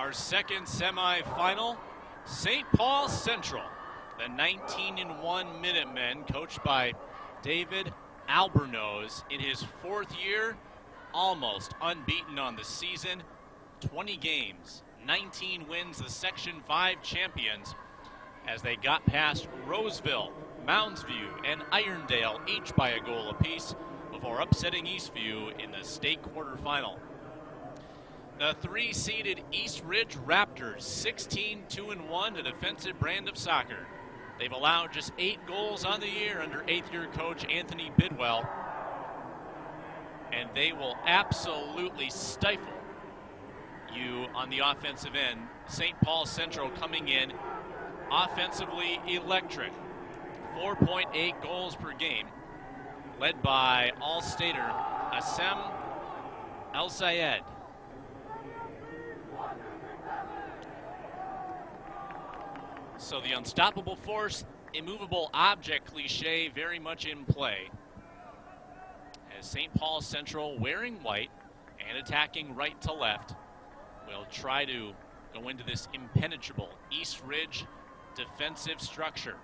Our second semifinal, St. Paul Central, the 19-1 Minutemen, coached by David Albornoz in his fourth year, almost unbeaten on the season, 20 games, 19 wins, the Section 5 champions, as they got past Roseville, Moundsview, and Irondale, each by a goal apiece, before upsetting Eastview in the state quarterfinal. The three-seeded Eastridge Raptors, 16-2-1, a defensive brand of soccer. They've allowed just 8 goals on the year under 8th-year coach Anthony Bidwell, and they will absolutely stifle you on the offensive end. St. Paul Central coming in offensively electric, 4.8 goals per game, led by All-Stater Assem El-Sayed. So the unstoppable force, immovable object cliche very much in play, as St. Paul Central, wearing white and attacking right to left, will try to go into this impenetrable Eastridge defensive structure.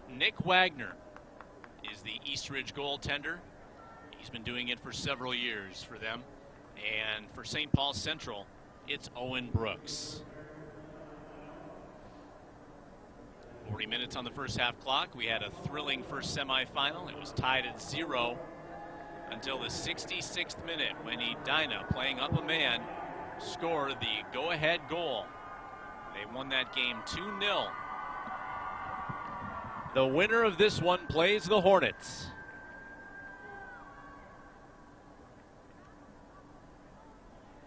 Nick Wagner is the Eastridge goaltender. He's been doing it for several years for them. And for St. Paul Central, it's Owen Brooks. 40 minutes on the first half clock. We had a thrilling first semifinal. It was tied at 0 until the 66th minute when Edina, playing up a man, scored the go-ahead goal. They won that game 2-0. The winner of this one plays the Hornets.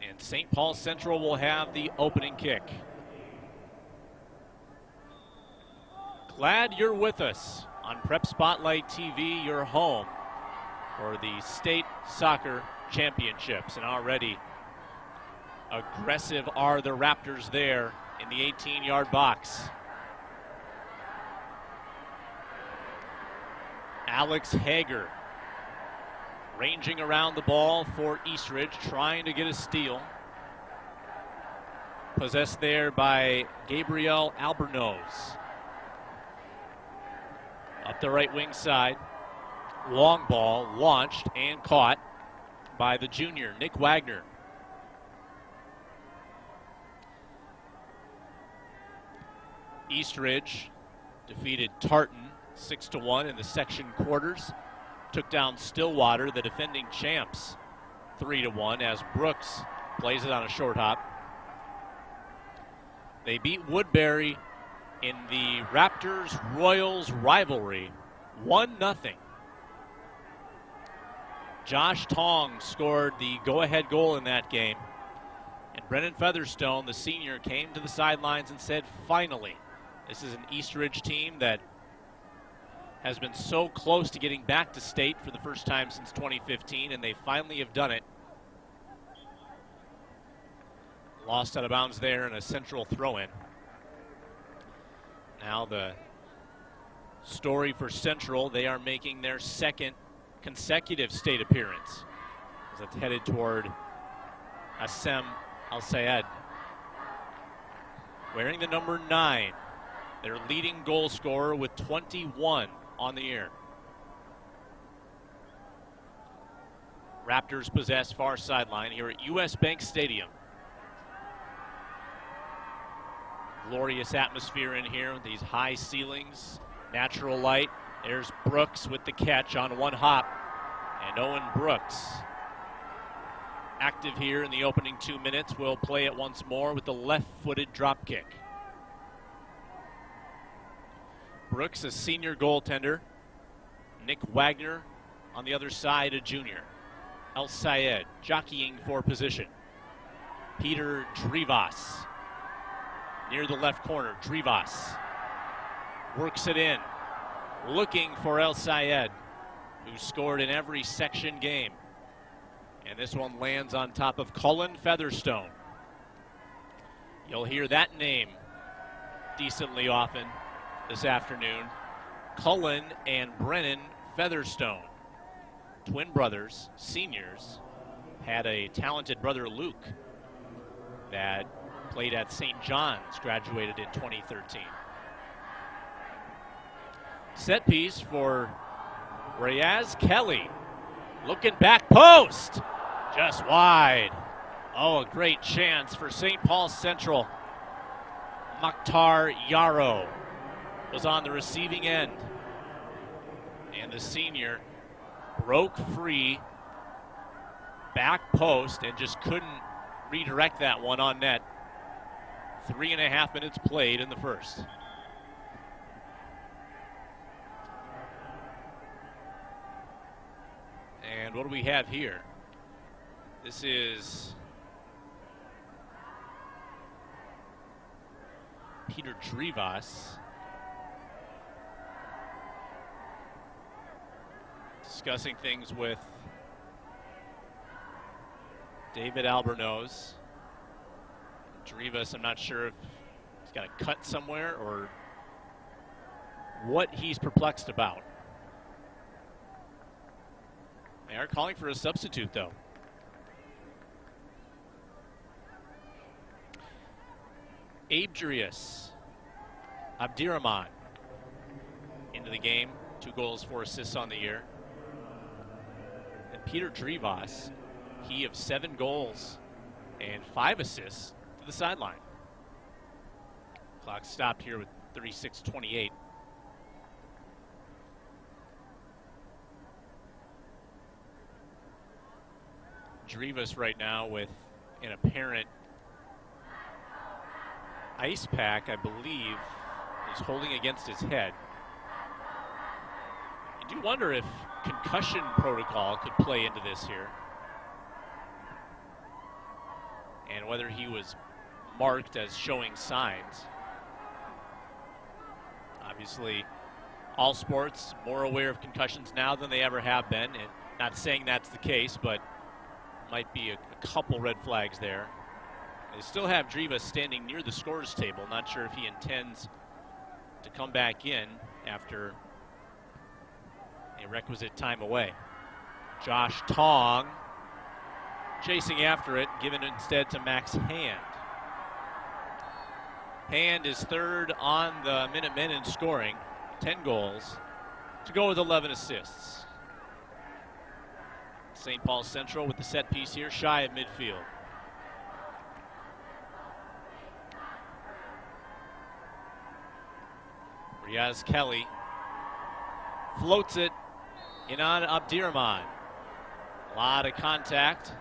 And St. Paul Central will have the opening kick. Glad you're with us on Prep Spotlight TV, your home for the state soccer championships. And already aggressive are the Raptors there in the 18-yard box. Alex Hager ranging around the ball for Eastridge, trying to get a steal. Possessed there by Gabriel Albornoz. Up the right wing side, long ball launched and caught by the junior, Nick Wagner. Eastridge defeated Tartan 6-1 in the section quarters. Took down Stillwater, the defending champs, 3-1 as Brooks plays it on a short hop. They beat Woodbury in the Raptors-Royals rivalry, 1-0. Josh Tong scored the go-ahead goal in that game. And Brennan Featherstone, the senior, came to the sidelines and said, finally, this is an Eastridge team that has been so close to getting back to state for the first time since 2015, and they finally have done it. Lost out of bounds there in a central throw-in. Now the story for Central, they are making their second consecutive state appearance as it's headed toward Assem El-Sayed. Wearing the number 9, their leading goal scorer with 21 on the year. Raptors possess far sideline here at US Bank Stadium. Glorious atmosphere in here with these high ceilings, natural light. There's Brooks with the catch on one hop. And Owen Brooks, active here in the opening 2 minutes, will play it once more with the left-footed drop kick. Brooks, a senior goaltender. Nick Wagner on the other side, a junior. El-Sayed jockeying for position. Peter Drivas near the left corner. Drivas works it in, looking for El-Sayed, who scored in every section game. And this one lands on top of Cullen Featherstone. You'll hear that name decently often this afternoon. Cullen and Brennan Featherstone, twin brothers, seniors, had a talented brother, Luke, that played at St. John's, graduated in 2013. Set piece for Reyes Kelly. Looking back post. Just wide. Oh, a great chance for St. Paul Central. Mukhtar Yarrow was on the receiving end. And the senior broke free back post and just couldn't redirect that one on net. 3.5 minutes played in the first. And what do we have here? This is Peter Drivas discussing things with David Albornoz. Drivas, I'm not sure if he's got a cut somewhere or what he's perplexed about. They are calling for a substitute, though. Abdrius Abdirahman into the game. 2 goals, 4 assists on the year. And Peter Drivas, he of 7 goals and 5 assists to the sideline. Clock stopped here with 36:28. Drivas right now with an apparent ice pack, I believe, is holding against his head. You do wonder if concussion protocol could play into this here, and whether he was marked as showing signs. Obviously, all sports more aware of concussions now than they ever have been, and not saying that's the case, but might be a couple red flags there. They still have Drivas standing near the scorers table. Not sure if he intends to come back in after a requisite time away. Josh Tong chasing after it, given instead to Max Hand. Hand is third on the Minutemen in scoring, 10 goals, to go with 11 assists. St. Paul Central with the set piece here, shy of midfield. Reyes Kelly floats it in on Abdirahman. A lot of contact,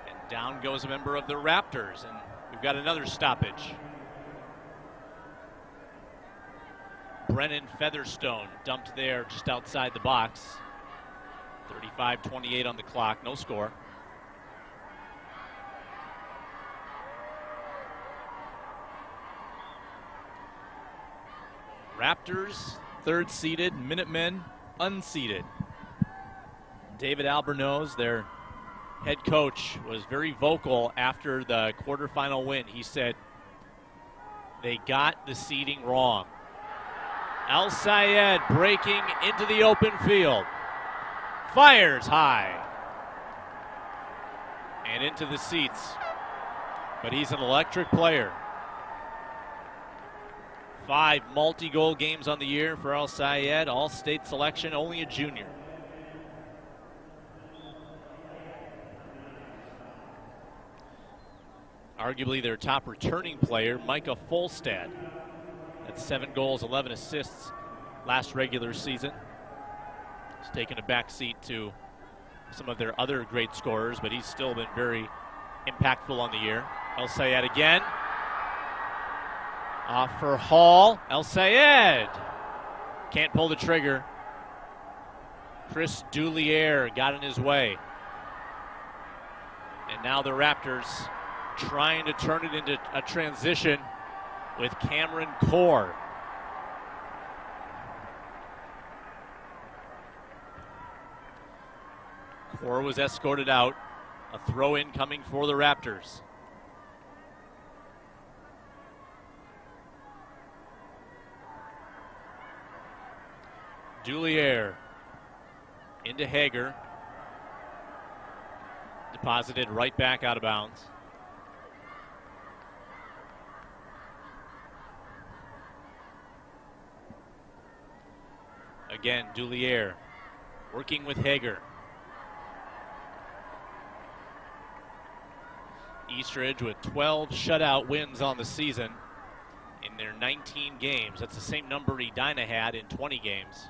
and down goes a member of the Raptors, and we've got another stoppage. Brennan Featherstone dumped there just outside the box. 35-28 on the clock, no score. Raptors, third seeded, Minutemen, unseeded. David Albornoz, their head coach, was very vocal after the quarterfinal win. He said they got the seeding wrong. El Sayed breaking into the open field. Fires high and into the seats, but he's an electric player. 5 multi-goal games on the year for El Sayed, all-state selection, only a junior. Arguably their top returning player, Micah Folstad. That's 7 goals, 11 assists last regular season. He's taken a back seat to some of their other great scorers, but he's still been very impactful on the year. El Sayed again. Off for Hall. El Sayed can't pull the trigger. Chris Dulier got in his way. And now the Raptors trying to turn it into a transition with Cameron Core. Core was escorted out. A throw-in coming for the Raptors. Dulier into Hager. Deposited right back out of bounds. Again, Dulier working with Hager. Eastridge with 12 shutout wins on the season in their 19 games. That's the same number Edina had in 20 games.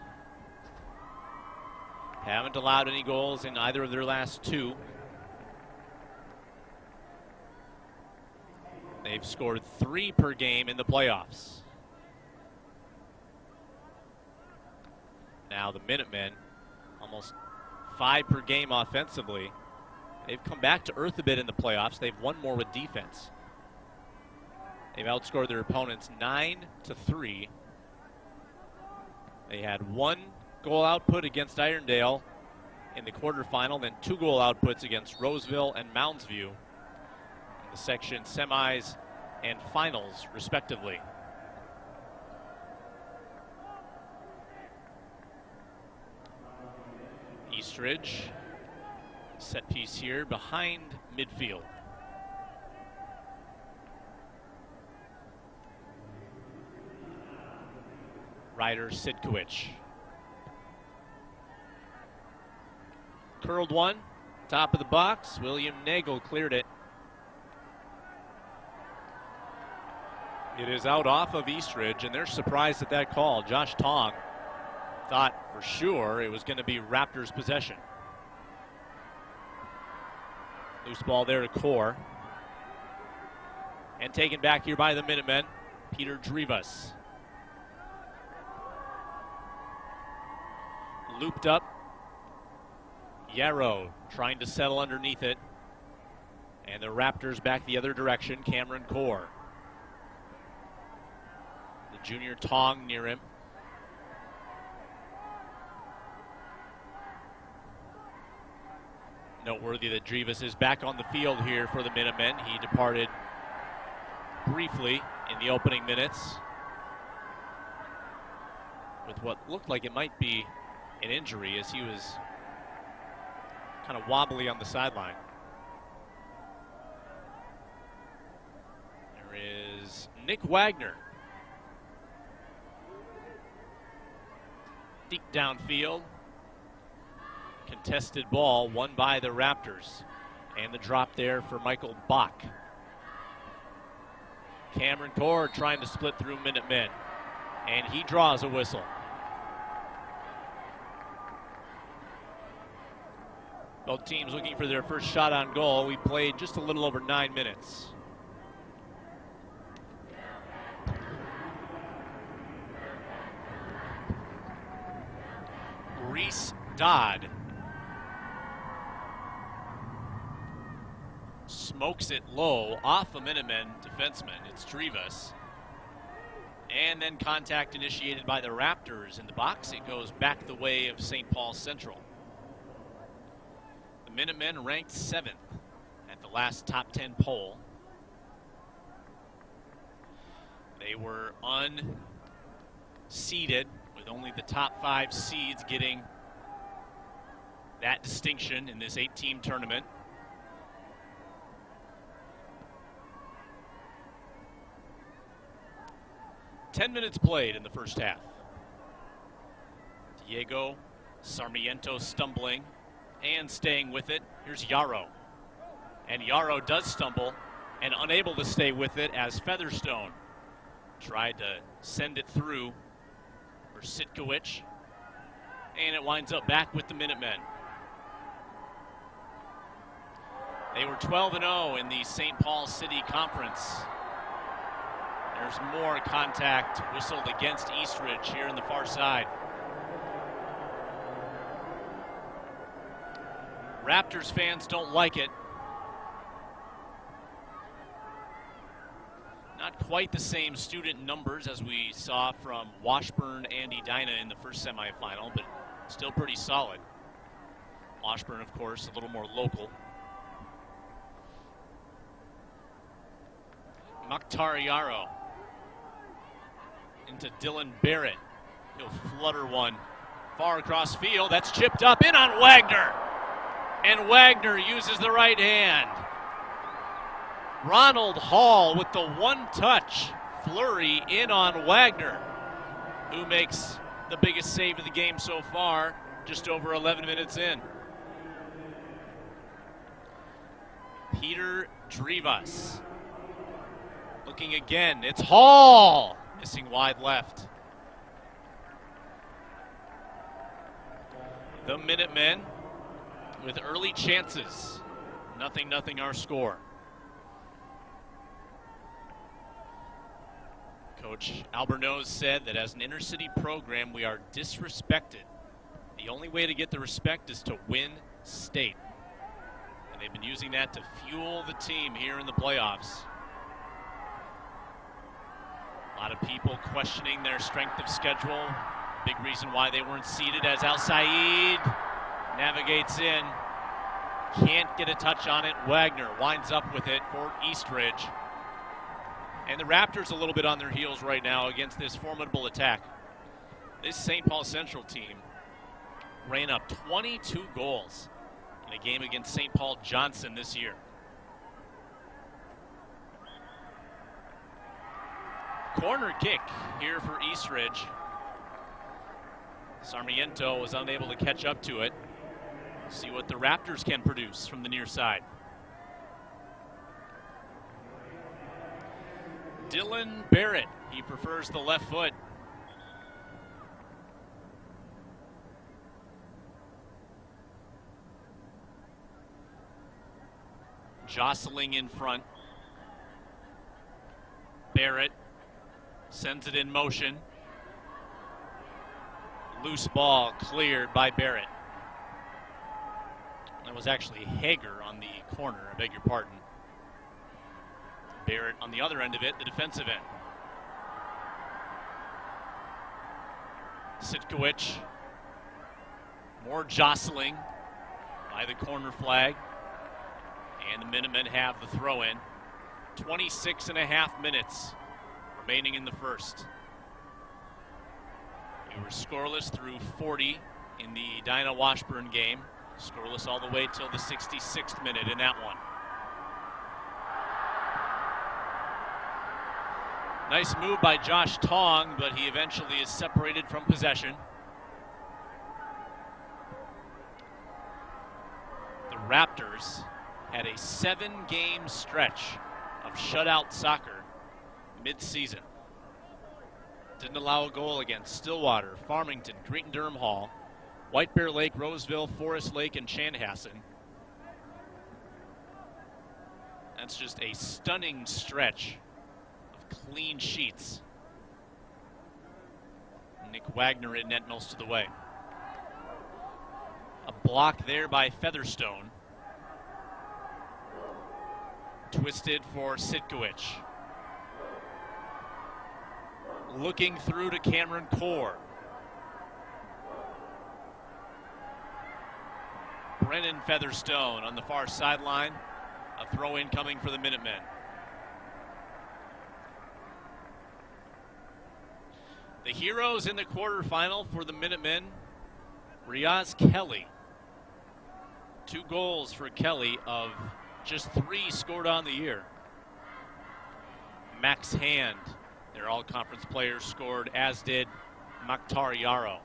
Haven't allowed any goals in either of their last two. They've scored 3 per game in the playoffs. Now the Minutemen, almost 5 per game offensively. They've come back to earth a bit in the playoffs. They've won more with defense. They've outscored their opponents 9-3. They had 1 goal output against Irondale in the quarterfinal, then 2 goal outputs against Roseville and Moundsview in the section semis and finals, respectively. Eastridge, set piece here behind midfield. Ryder Sidkowicz. Curled one, top of the box. William Nagel cleared it. It is out off of Eastridge, and they're surprised at that call. Josh Tong thought for sure it was going to be Raptors' possession. Loose ball there to Core. And taken back here by the Minutemen, Peter Drivas. Looped up. Yarrow trying to settle underneath it. And the Raptors back the other direction, Cameron Core. The junior Tong near him. Noteworthy that Drivas is back on the field here for the Minutemen. He departed briefly in the opening minutes with what looked like it might be an injury, as he was kind of wobbly on the sideline. There is Nick Wagner. Deep downfield. Contested ball won by the Raptors. And the drop there for Michael Bach. Cameron Core trying to split through Minutemen. And he draws a whistle. Both teams looking for their first shot on goal. We played just a little over 9 minutes. Reese Dodd smokes it low off a Minutemen defenseman. It's Drivas. And then contact initiated by the Raptors in the box. It goes back the way of St. Paul Central. The Minutemen ranked 7th at the last top 10 poll. They were unseeded, with only the top 5 seeds getting that distinction in this 8-team tournament. Ten minutes played in the first half. Diego Sarmiento stumbling and staying with it. Here's Yarrow. And Yarrow does stumble and unable to stay with it as Featherstone tried to send it through for Sidkowicz. And it winds up back with the Minutemen. They were 12-0 in the St. Paul City Conference. There's more contact whistled against Eastridge here in the far side. Raptors fans don't like it. Not quite the same student numbers as we saw from Washburn and Edina in the first semifinal, but still pretty solid. Washburn, of course, a little more local. Mukhtar Yarrow into Dylan Barrett. He'll flutter one far across field. That's chipped up in on Wagner. And Wagner uses the right hand. Ronald Hall with the one-touch flurry in on Wagner, who makes the biggest save of the game so far, just over 11 minutes in. Peter Drivas looking again. It's Hall missing wide left. The Minutemen with early chances. 0-0 our score. Coach Albornoz said that as an inner-city program, we are disrespected. The only way to get the respect is to win state. And they've been using that to fuel the team here in the playoffs. A lot of people questioning their strength of schedule. Big reason why they weren't seeded as Al Saeed navigates in. Can't get a touch on it. Wagner winds up with it for Eastridge. And the Raptors a little bit on their heels right now against this formidable attack. This St. Paul Central team ran up 22 goals in a game against St. Paul Johnson this year. Corner kick here for Eastridge. Sarmiento was unable to catch up to it. See what the Raptors can produce from the near side. Dylan Barrett, he prefers the left foot. Jostling in front. Barrett sends it in motion. Loose ball cleared by Barrett. That was actually Hager on the corner, I beg your pardon. Barrett on the other end of it, the defensive end. Sitkowicz. More jostling by the corner flag. And the Minutemen have the throw-in. 26.5 minutes remaining in the first. We were scoreless through 40 in the Dinah Washburn game. Scoreless all the way till the 66th minute in that one. Nice move by Josh Tong, but he eventually is separated from possession. The Raptors had a 7-game stretch of shutout soccer mid-season. Didn't allow a goal against Stillwater, Farmington, Creighton-Durham Hall, White Bear Lake, Roseville, Forest Lake, and Chanhassen. That's just a stunning stretch of clean sheets. Nick Wagner in net most of the way. A block there by Featherstone. Twisted for Sitkowicz. Looking through to Cameron Core. Brennan Featherstone on the far sideline. A throw-in coming for the Minutemen. The heroes in the quarterfinal for the Minutemen, Riaz Kelly. 2 goals for Kelly of just 3 scored on the year. Max Hand, their all-conference players, scored, as did Maktar Yarrow.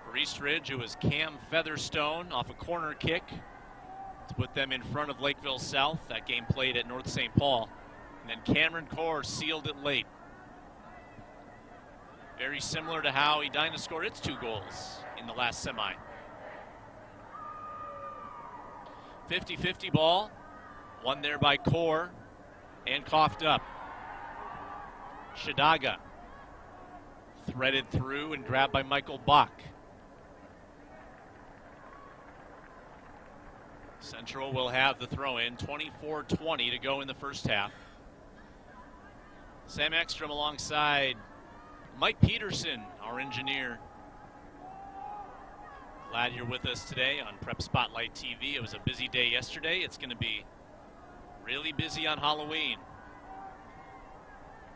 For Eastridge, it was Cam Featherstone off a corner kick to put them in front of Lakeville South. That game played at North St. Paul. And then Cameron Core sealed it late. Very similar to how Edina scored its 2 goals in the last semi. 50-50 ball. Won there by Core and coughed up. Shadaga threaded through and grabbed by Michael Bach. Central will have the throw-in. 24-20 to go in the first half. Sam Ekstrom alongside Mike Peterson, our engineer. Glad you're with us today on Prep Spotlight TV. It was a busy day yesterday. It's going to be really busy on Halloween.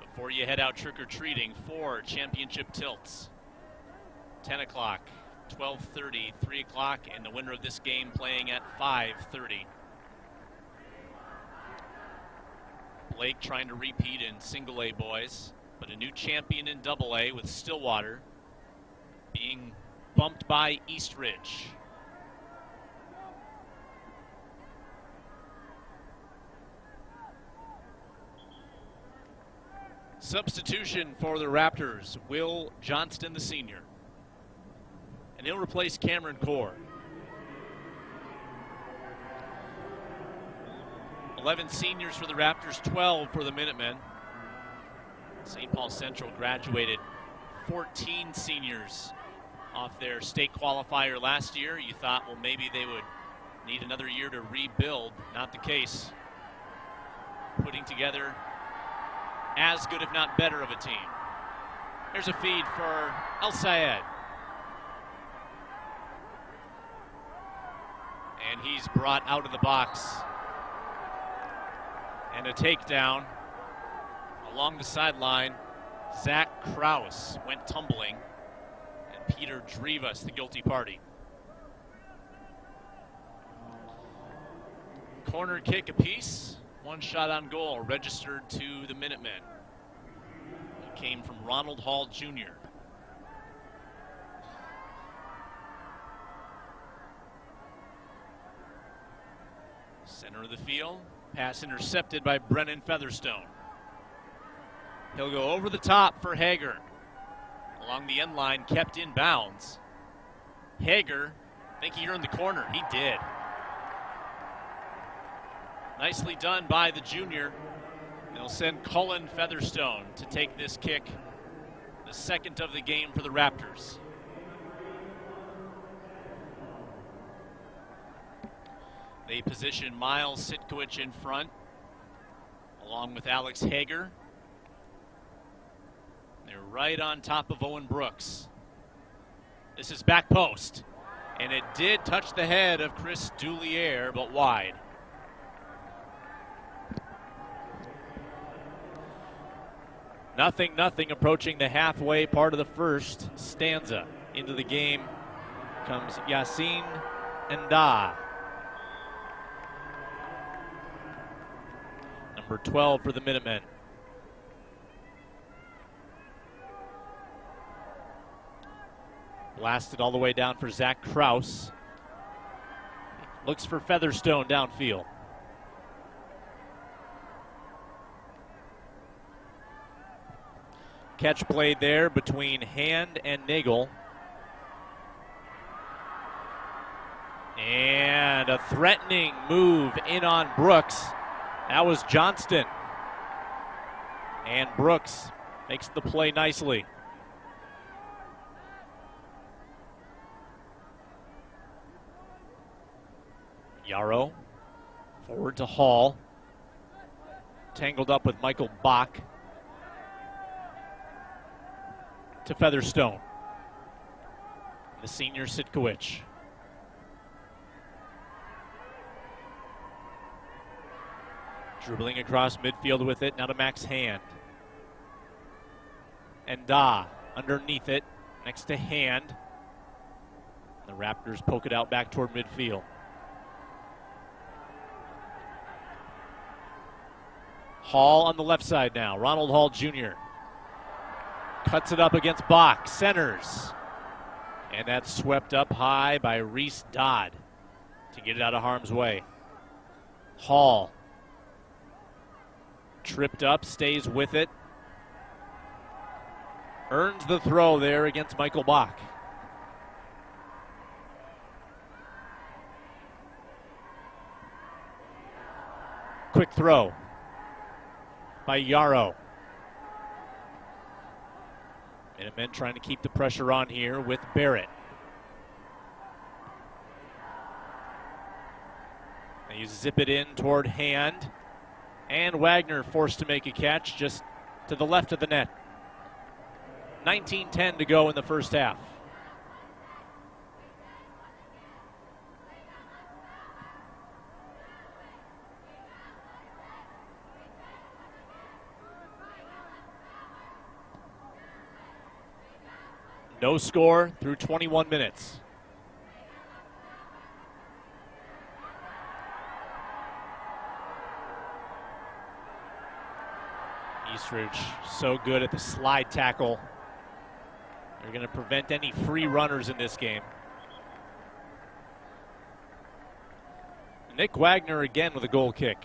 Before you head out trick-or-treating, 4 championship tilts. 10 o'clock, 12:30, 3 o'clock, and the winner of this game playing at 5:30. Blake trying to repeat in single A boys. but a new champion in AA with Stillwater being bumped by Eastridge. Substitution for the Raptors, Will Johnston, the senior. And he'll replace Cameron Core. 11 seniors for the Raptors, 12 for the Minutemen. St. Paul Central graduated 14 seniors off their state qualifier last year. You thought, well, maybe they would need another year to rebuild. Not the case. Putting together as good, if not better, of a team. Here's a feed for El Sayed. And he's brought out of the box. And a takedown along the sideline. Zach Kraus went tumbling. And Peter Drivas, the guilty party. Corner kick apiece. One shot on goal registered to the Minutemen. It came from Ronald Hall Jr. Center of the field. Pass intercepted by Brennan Featherstone. He'll go over the top for Hager. Along the end line, kept in bounds. Hager, I think he earned the corner. He did. Nicely done by the junior. They'll send Cullen Featherstone to take this kick, the second of the game for the Raptors. They position Miles Sitkowicz in front, along with Alex Hager. They're right on top of Owen Brooks. This is back post, and it did touch the head of Chris Doulier, but wide. Nothing approaching the halfway part of the first stanza. Into the game comes Yassine Nda. Number 12 for the Minutemen. Blasted all the way down for Zach Kraus. Looks for Featherstone downfield. Catch played there between Hand and Nagel. And a threatening move in on Brooks. That was Johnston. And Brooks makes the play nicely. Yarrow forward to Hall. Tangled up with Michael Bach. To Featherstone. The senior Sitkowicz. Dribbling across midfield with it, now to Max Hand. And Da underneath it, next to Hand. The Raptors poke it out back toward midfield. Hall on the left side now, Ronald Hall Jr. Cuts it up against Bach, centers. And that's swept up high by Reese Dodd to get it out of harm's way. Hall. Tripped up, stays with it. Earns the throw there against Michael Bach. Quick throw by Yarrow. Minutemen trying to keep the pressure on here with Barrett. They zip it in toward Hand. And Wagner forced to make a catch just to the left of the net. 19:10 to go in the first half. No score through 21 minutes. Eastridge so good at the slide tackle. They're going to prevent any free runners in this game. Nick Wagner again with a goal kick.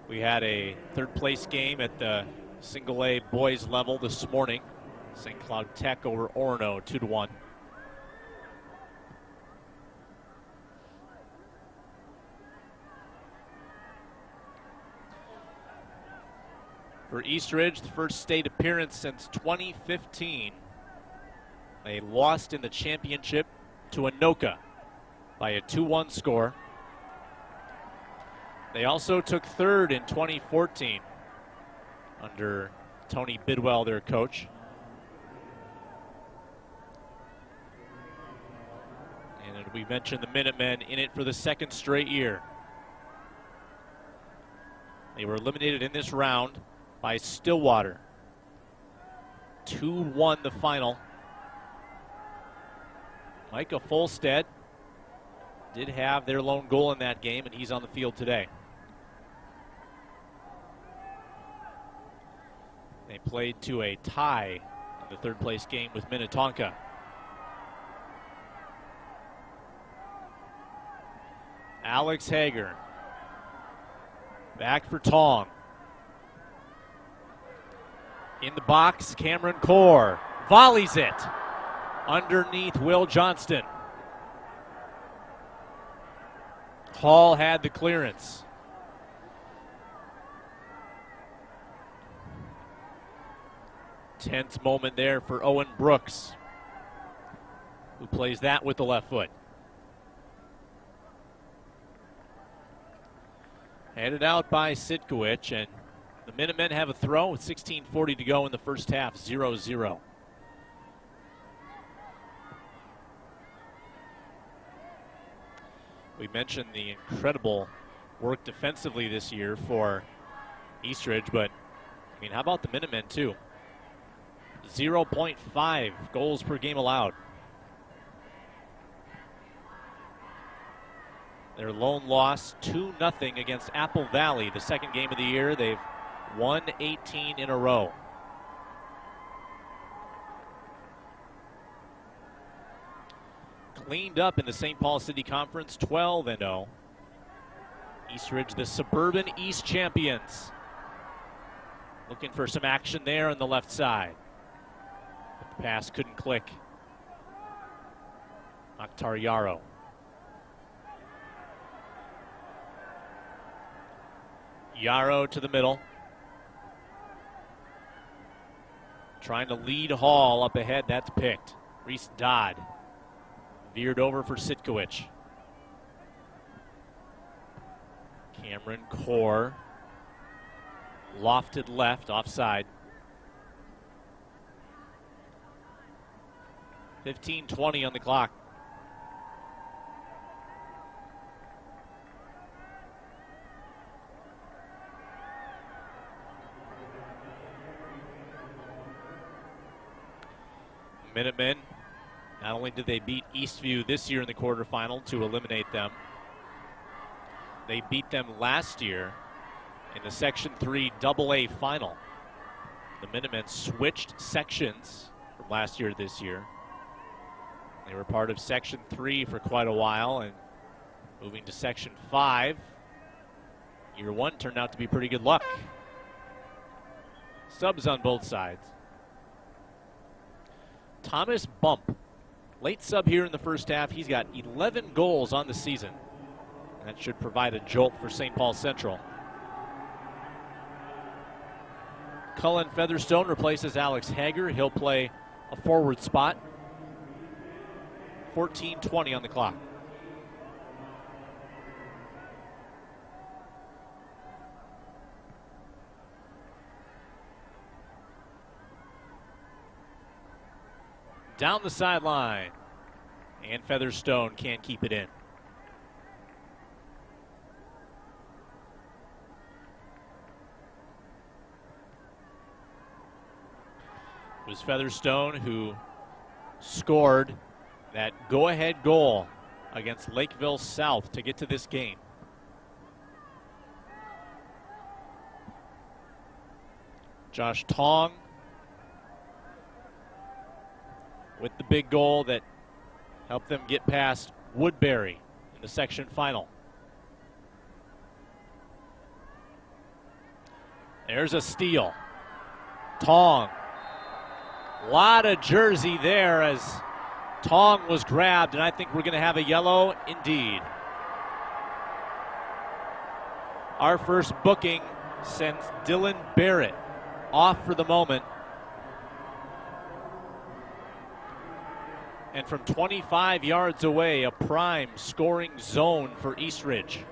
We had a third place game at the single A boys level this morning. St. Cloud Tech over Orono 2-1. For Eastridge, the first state appearance since 2015. They lost in the championship to Anoka by a 2-1 score. They also took third in 2014 under Tony Bidwell, their coach. And we mentioned the Minutemen in it for the second straight year. They were eliminated in this round by Stillwater. 2-1 the final. Micah Folstead did have their lone goal in that game, and he's on the field today. They played to a tie in the third place game with Minnetonka. Alex Hager back for Tong. In the box, Cameron Core volleys it underneath Will Johnston. Hall had the clearance. Tense moment there for Owen Brooks, who plays that with the left foot. Headed out by Sitkowicz, and the Minutemen have a throw with 16:40 to go in the first half, 0-0. We mentioned the incredible work defensively this year for Eastridge, but I mean, how about the Minutemen too? 0.5 goals per game allowed. Their lone loss 2-0 against Apple Valley, the second game of the year. They've won 18 in a row. Cleaned up in the St. Paul City Conference, 12-0. Eastridge, the Suburban East champions. Looking for some action there on the left side. But the pass couldn't click. Akhtar Yarrow. Yarrow to the middle. Trying to lead Hall up ahead. That's picked. Reese Dodd veered over for Sitkowicz. Cameron Core lofted left, offside. 15:20 on the clock. Minutemen, not only did they beat Eastview this year in the quarterfinal to eliminate them, they beat them last year in the Section 3 AA final. The Minutemen switched sections from last year to this year. They were part of Section 3 for quite a while, and moving to Section 5, year one turned out to be pretty good luck. Subs on both sides. Thomas Bump, late sub here in the first half. He's got 11 goals on the season. That should provide a jolt for St. Paul Central. Cullen Featherstone replaces Alex Hager. He'll play a forward spot. 14:20 on the clock. Down the sideline, and Featherstone can't keep it in. It was Featherstone who scored that go-ahead goal against Lakeville South to get to this game. Josh Tong with the big goal that helped them get past Woodbury in the section final. There's a steal. Tong. A lot of jersey there as Tong was grabbed, and I think we're going to have a yellow indeed. Our first booking sends Dylan Barrett off for the moment. And from 25 yards away, a prime scoring zone for Eastridge.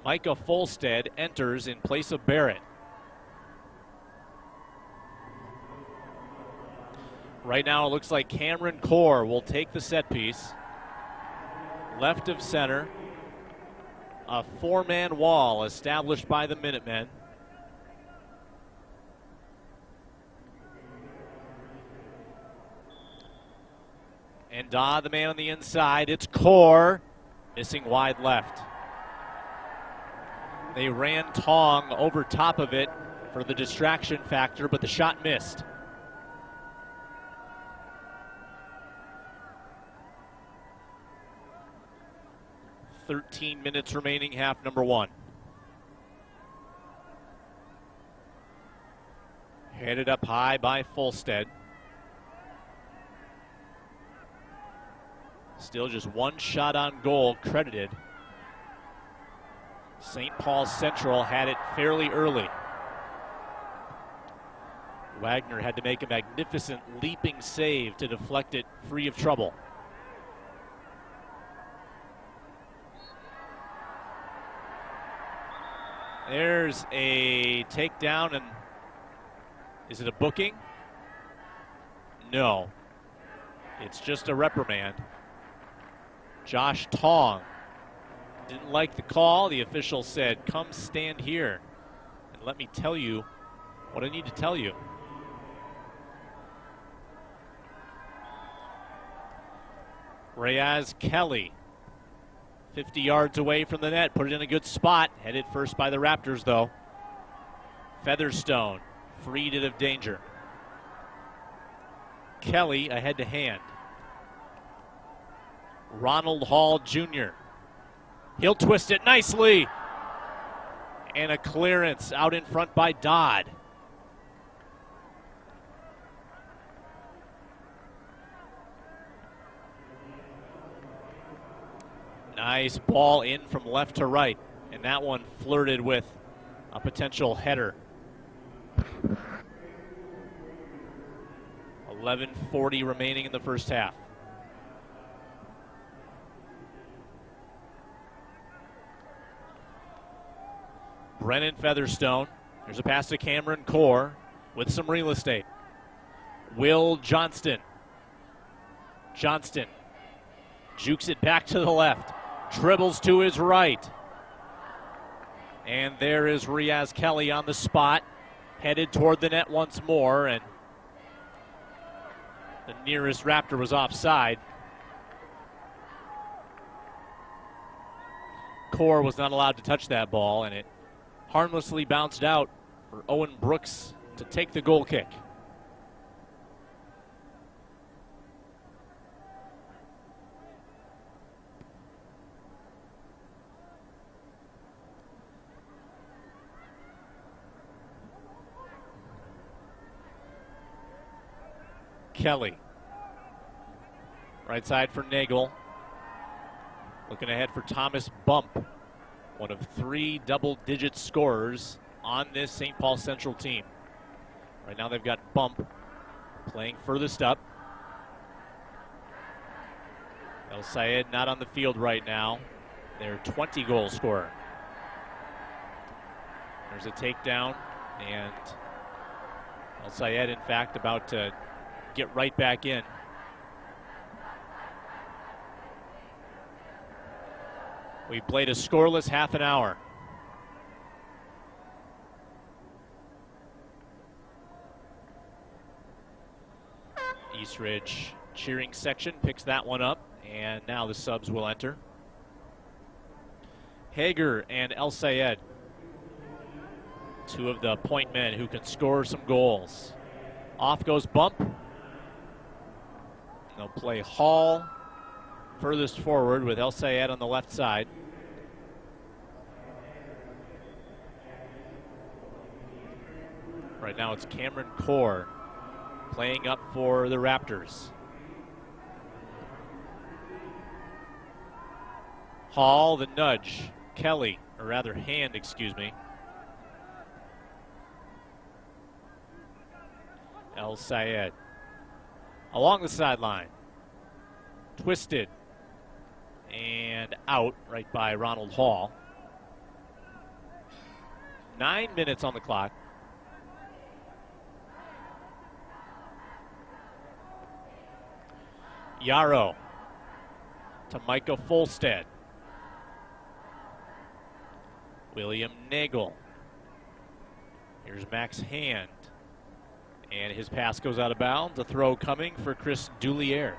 Micah Folstead enters in place of Barrett. Right now it looks like Cameron Core will take the set piece. Left of center. A four-man wall established by the Minutemen. And the man on the inside. It's Core, missing wide left. They ran Tong over top of it for the distraction factor, but the shot missed. .13 minutes remaining, half number one. Headed up high by Folstead. Still just one shot on goal credited. St. Paul Central had it fairly early. Wagner had to make a magnificent leaping save to deflect it free of trouble. There's a takedown, and is it a booking? No. It's just a reprimand. Josh Tong didn't like the call. The official said, "Come stand here and let me tell you what I need to tell you." Reyes Kelly, 50 yards away from the net, put it in a good spot. Headed first by the Raptors, though. Featherstone freed it of danger. Kelly ahead to hand. Ronald Hall Jr. He'll twist it nicely. And a clearance out in front by Dodd. Nice ball in from left to right. And that one flirted with a potential header. 11:40 remaining in the first half. Brennan Featherstone. There's a pass to Cameron Core with some real estate. Will Johnston. Johnston jukes it back to the left. Dribbles to his right. And there is Reyes Kelly on the spot. Headed toward the net once more. And the nearest Raptor was offside. Core was not allowed to touch that ball, and it harmlessly bounced out for Owen Brooks to take the goal kick. Kelly. Right side for Nagel. Looking ahead for Thomas Bump. One of three double-digit scorers on this St. Paul Central team. Right now they've got Bump playing furthest up. El Sayed not on the field right now. Their 20-goal scorer. There's a takedown, and El Sayed, in fact, about to get right back in. We played a scoreless half an hour. Eastridge cheering section picks that one up, and now the subs will enter. Hager and El Sayed. Two of the point men who can score some goals. Off goes Bump. They'll play Hall furthest forward with El Sayed on the left side. Right now it's Cameron Core playing up for the Raptors. Hall, the nudge. Kelly, or rather Hand, excuse me. El Sayed along the sideline. Twisted and out right by Ronald Hall. 9 minutes on the clock. Yarrow to Micah Folstead. William Nagel. Here's Max Hand. And his pass goes out of bounds. A throw coming for Chris Dulier.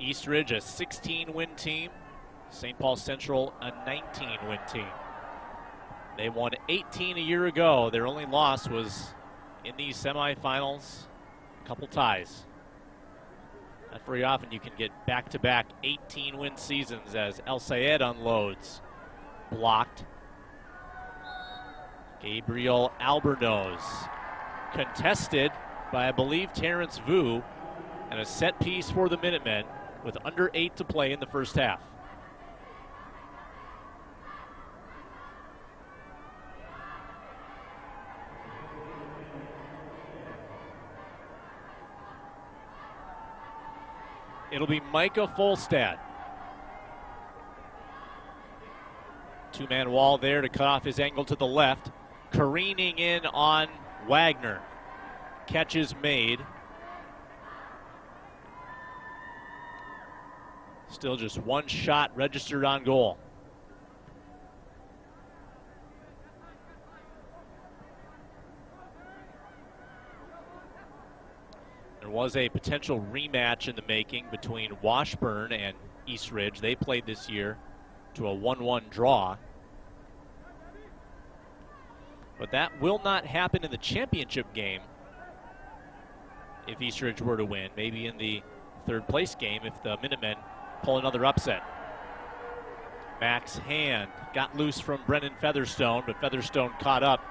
Eastridge, a 16-win team. St. Paul Central, a 19-win team. They won 18 a year ago. Their only loss was in these semifinals. A couple ties. Not very often you can get back-to-back 18-win seasons as El Sayed unloads. Blocked. Gabriel Albornoz. Contested by, I believe, Terrence Vu. And a set piece for the Minutemen with under 8 to play in the first half. It'll be Micah Folstad. Two-man wall there to cut off his angle to the left. Careening in on Wagner. Catch is made. Still just one shot registered on goal. There was a potential rematch in the making between Washburn and Eastridge. They played this year to a 1-1 draw. But that will not happen in the championship game if Eastridge were to win. Maybe in the third place game if the Minutemen pull another upset. Max Hand got loose from Brennan Featherstone, but Featherstone caught up.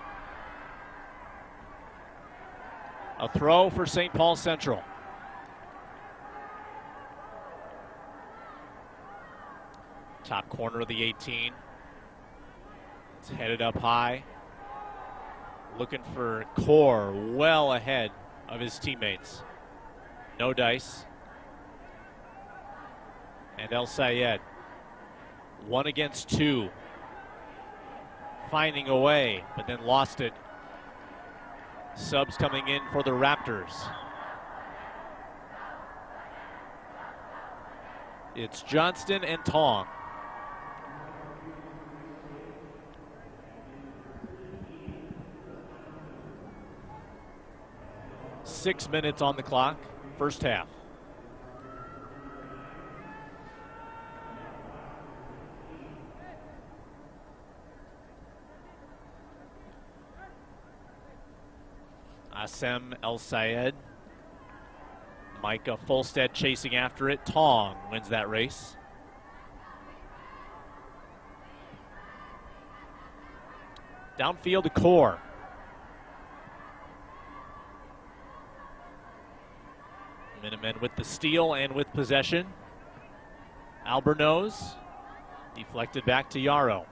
A throw for St. Paul Central. Top corner of the 18. It's headed up high. Looking for Core well ahead of his teammates. No dice. And El Sayed. 1 against 2. Finding a way, but then lost it. Subs coming in for the Raptors. It's Johnston and Tong. Six minutes on the clock, first half. Assem El Sayed. Micah Folstead chasing after it. Tong wins that race. Downfield to Core. Minutemen with the steal and with possession. Albornoz deflected back to Yarrow.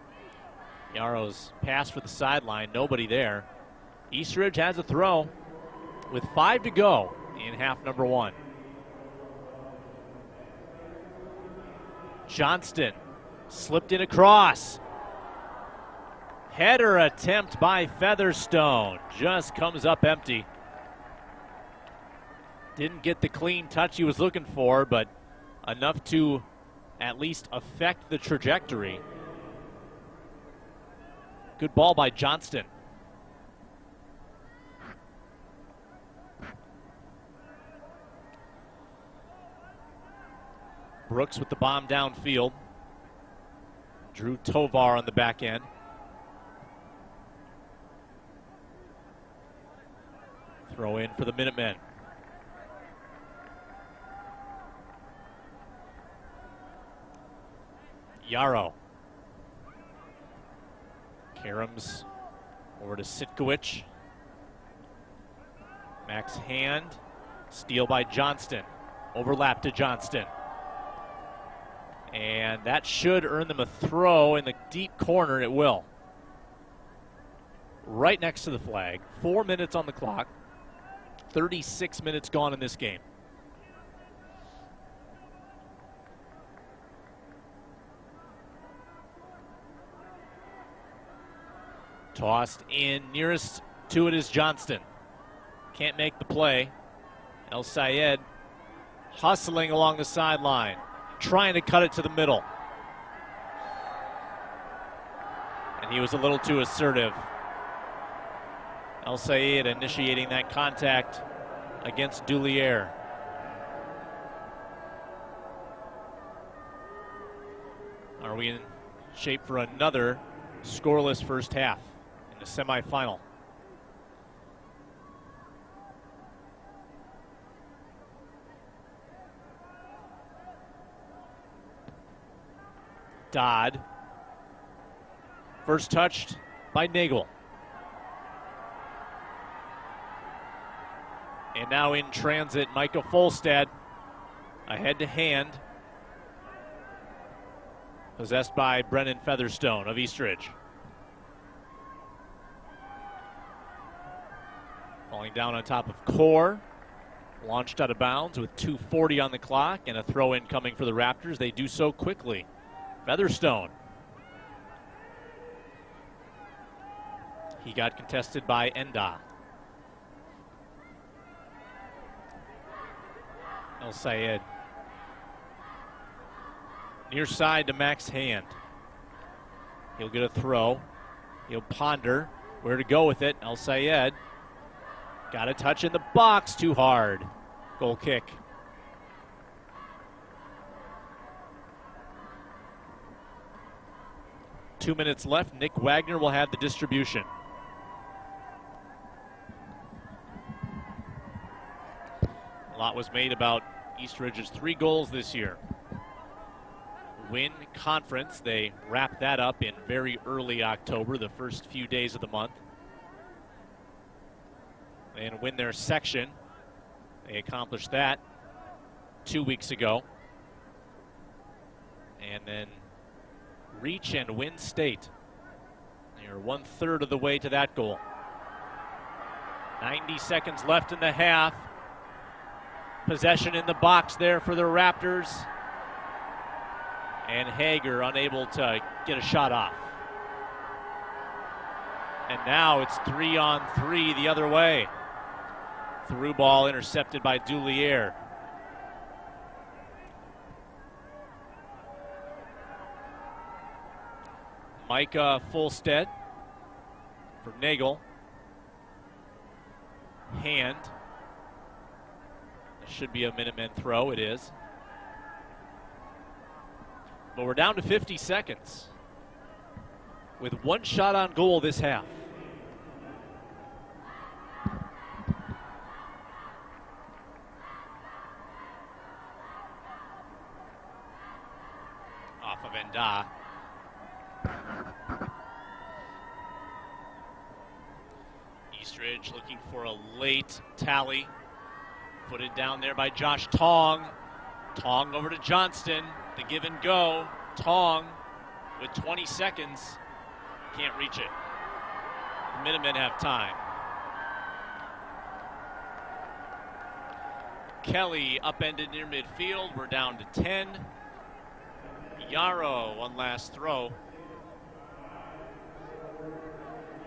Yarrow's pass for the sideline, nobody there. Eastridge has a throw with 5 to go in half number 1. Johnston slipped in across. Header attempt by Featherstone. Just comes up empty. Didn't get the clean touch he was looking for, but enough to at least affect the trajectory. Good ball by Johnston. Brooks with the bomb downfield. Drew Tovar on the back end. Throw in for the Minutemen. Yarrow. Karams over to Sitkowicz. Max Hand. Steal by Johnston. Overlap to Johnston. And that should earn them a throw in the deep corner. It will. Right next to the flag. 4 minutes on the clock. 36 minutes gone in this game. Tossed in. Nearest to it is Johnston. Can't make the play. El Sayed hustling along the sideline, trying to cut it to the middle. And he was a little too assertive. El Sayed initiating that contact against Dulier. Are we in shape for another scoreless first half in the semifinal? Dodd. First touched by Nagel. And now in transit, Micah Folstad ahead to hand. Possessed by Brennan Featherstone of Eastridge. Falling down on top of Core. Launched out of bounds with 2:40 on the clock and a throw-in coming for the Raptors. They do so quickly. Featherstone. He got contested by Enda. El Sayed. Near side to Max Hand. He'll get a throw. He'll ponder where to go with it. El Sayed got a touch in the box, too hard. Goal kick. Two minutes left. Nick Wagner will have the distribution. A lot was made about Eastridge's 3 goals this year. Win conference. They wrapped that up in very early October, the first few days of the month. And win their section. They accomplished that 2 weeks ago. And then reach and win state. They are 1/3 of the way to that goal. 90 seconds left in the half. Possession in the box there for the Raptors. And Hager unable to get a shot off. And now it's 3-on-3 the other way. Through ball intercepted by Dulier. Micah Folstad for Nagel. Hand. It should be a Minutemen throw. It is. But we're down to 50 seconds with 1 shot on goal this half. Off of Enda. Eastridge looking for a late tally. Footed down there by Josh Tong. Tong over to Johnston. The give and go. Tong with 20 seconds. Can't reach it. The Minutemen have time. Kelly upended near midfield. We're down to 10. Yarrow, one last throw.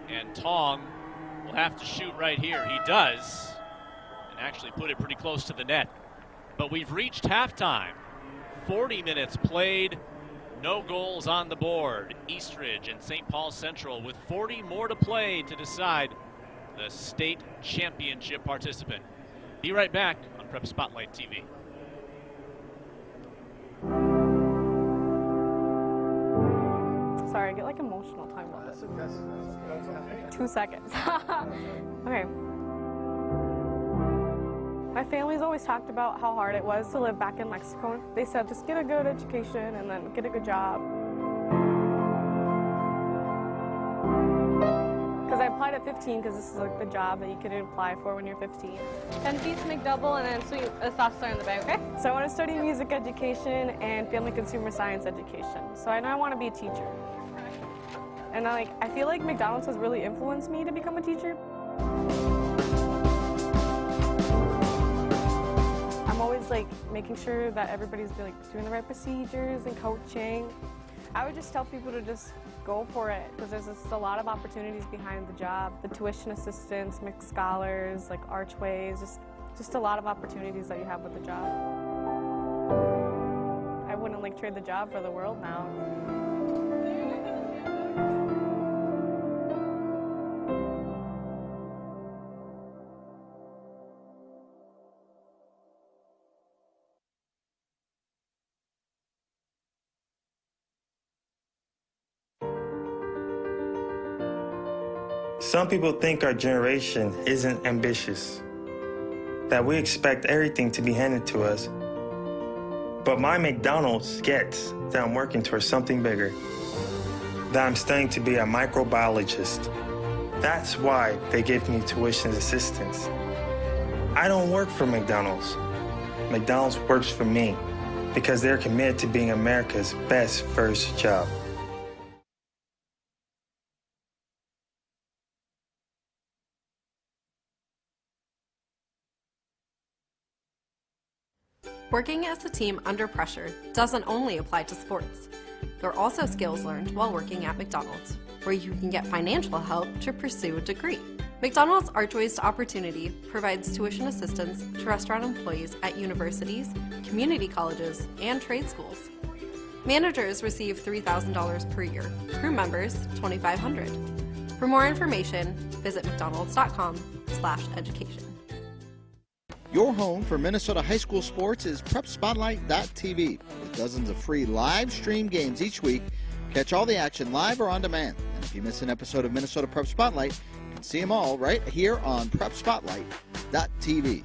And Tong will have to shoot right here. He does. And actually put it pretty close to the net. But we've reached halftime. 40 minutes played. No goals on the board. Eastridge and St. Paul Central with 40 more to play to decide the state championship participant. Be right back on Prep Spotlight TV. Sorry, I get like emotional talking about this. 2 seconds. Okay. My family's always talked about how hard it was to live back in Mexico. They said just get a good education and then get a good job. Because I applied at 15 because this is like the job that you could apply for when you're 15. 10 piece McDouble and then sweet sauce in the bag, okay? So I want to study music education and family consumer science education. So I know I want to be a teacher. And I feel like McDonald's has really influenced me to become a teacher. I'm always like making sure that everybody's like doing the right procedures and coaching. I would just tell people to just go for it because there's just a lot of opportunities behind the job. The tuition assistance, mixed scholars, like archways, just a lot of opportunities that you have with the job. I wouldn't like trade the job for the world now. Some people think our generation isn't ambitious, that we expect everything to be handed to us. But my McDonald's gets that I'm working towards something bigger, that I'm studying to be a microbiologist. That's why they give me tuition assistance. I don't work for McDonald's. McDonald's works for me because they're committed to being America's best first job. Working as a team under pressure doesn't only apply to sports. There are also skills learned while working at McDonald's, where you can get financial help to pursue a degree. McDonald's Archways to Opportunity provides tuition assistance to restaurant employees at universities, community colleges, and trade schools. Managers receive $3,000 per year, crew members $2,500. For more information, visit mcdonalds.com/education. Your home for Minnesota high school sports is PrepSpotlight.tv. With dozens of free live stream games each week, catch all the action live or on demand. And if you miss an episode of Minnesota Prep Spotlight, you can see them all right here on PrepSpotlight.tv.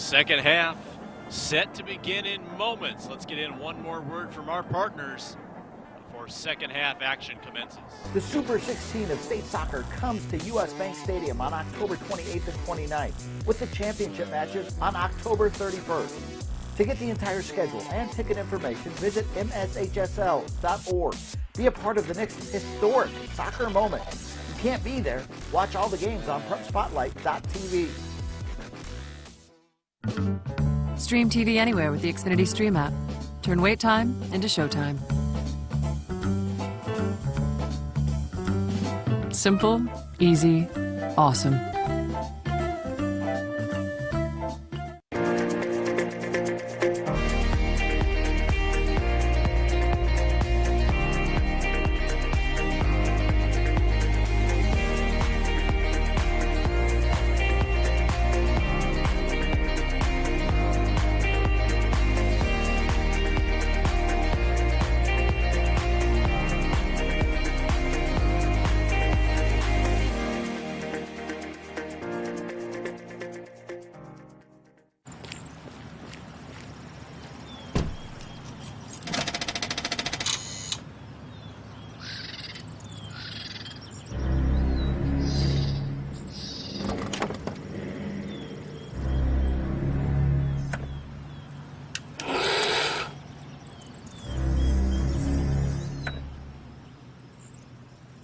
Second half set to begin in moments. Let's get in one more word from our partners before second half action commences. The Super 16 of state soccer comes to U.S. Bank Stadium on October 28th and 29th, with the championship matches on October 31st. To get the entire schedule and ticket information, visit mshsl.org. Be a part of the next historic soccer moment. You can't be there. Watch all the games on prepspotlight.tv. Stream TV anywhere with the Xfinity Stream app. Turn wait time into showtime. Simple, easy, awesome.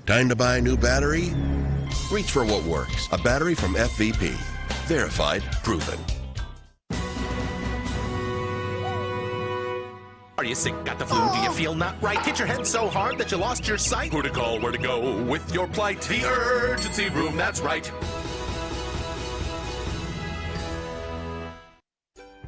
Time to buy a new battery? Reach for what works. A battery from FVP. Verified, proven. Are you sick, got the flu, do you feel not right? Hit your head so hard that you lost your sight? Who to call, where to go with your plight? The emergency room, that's right.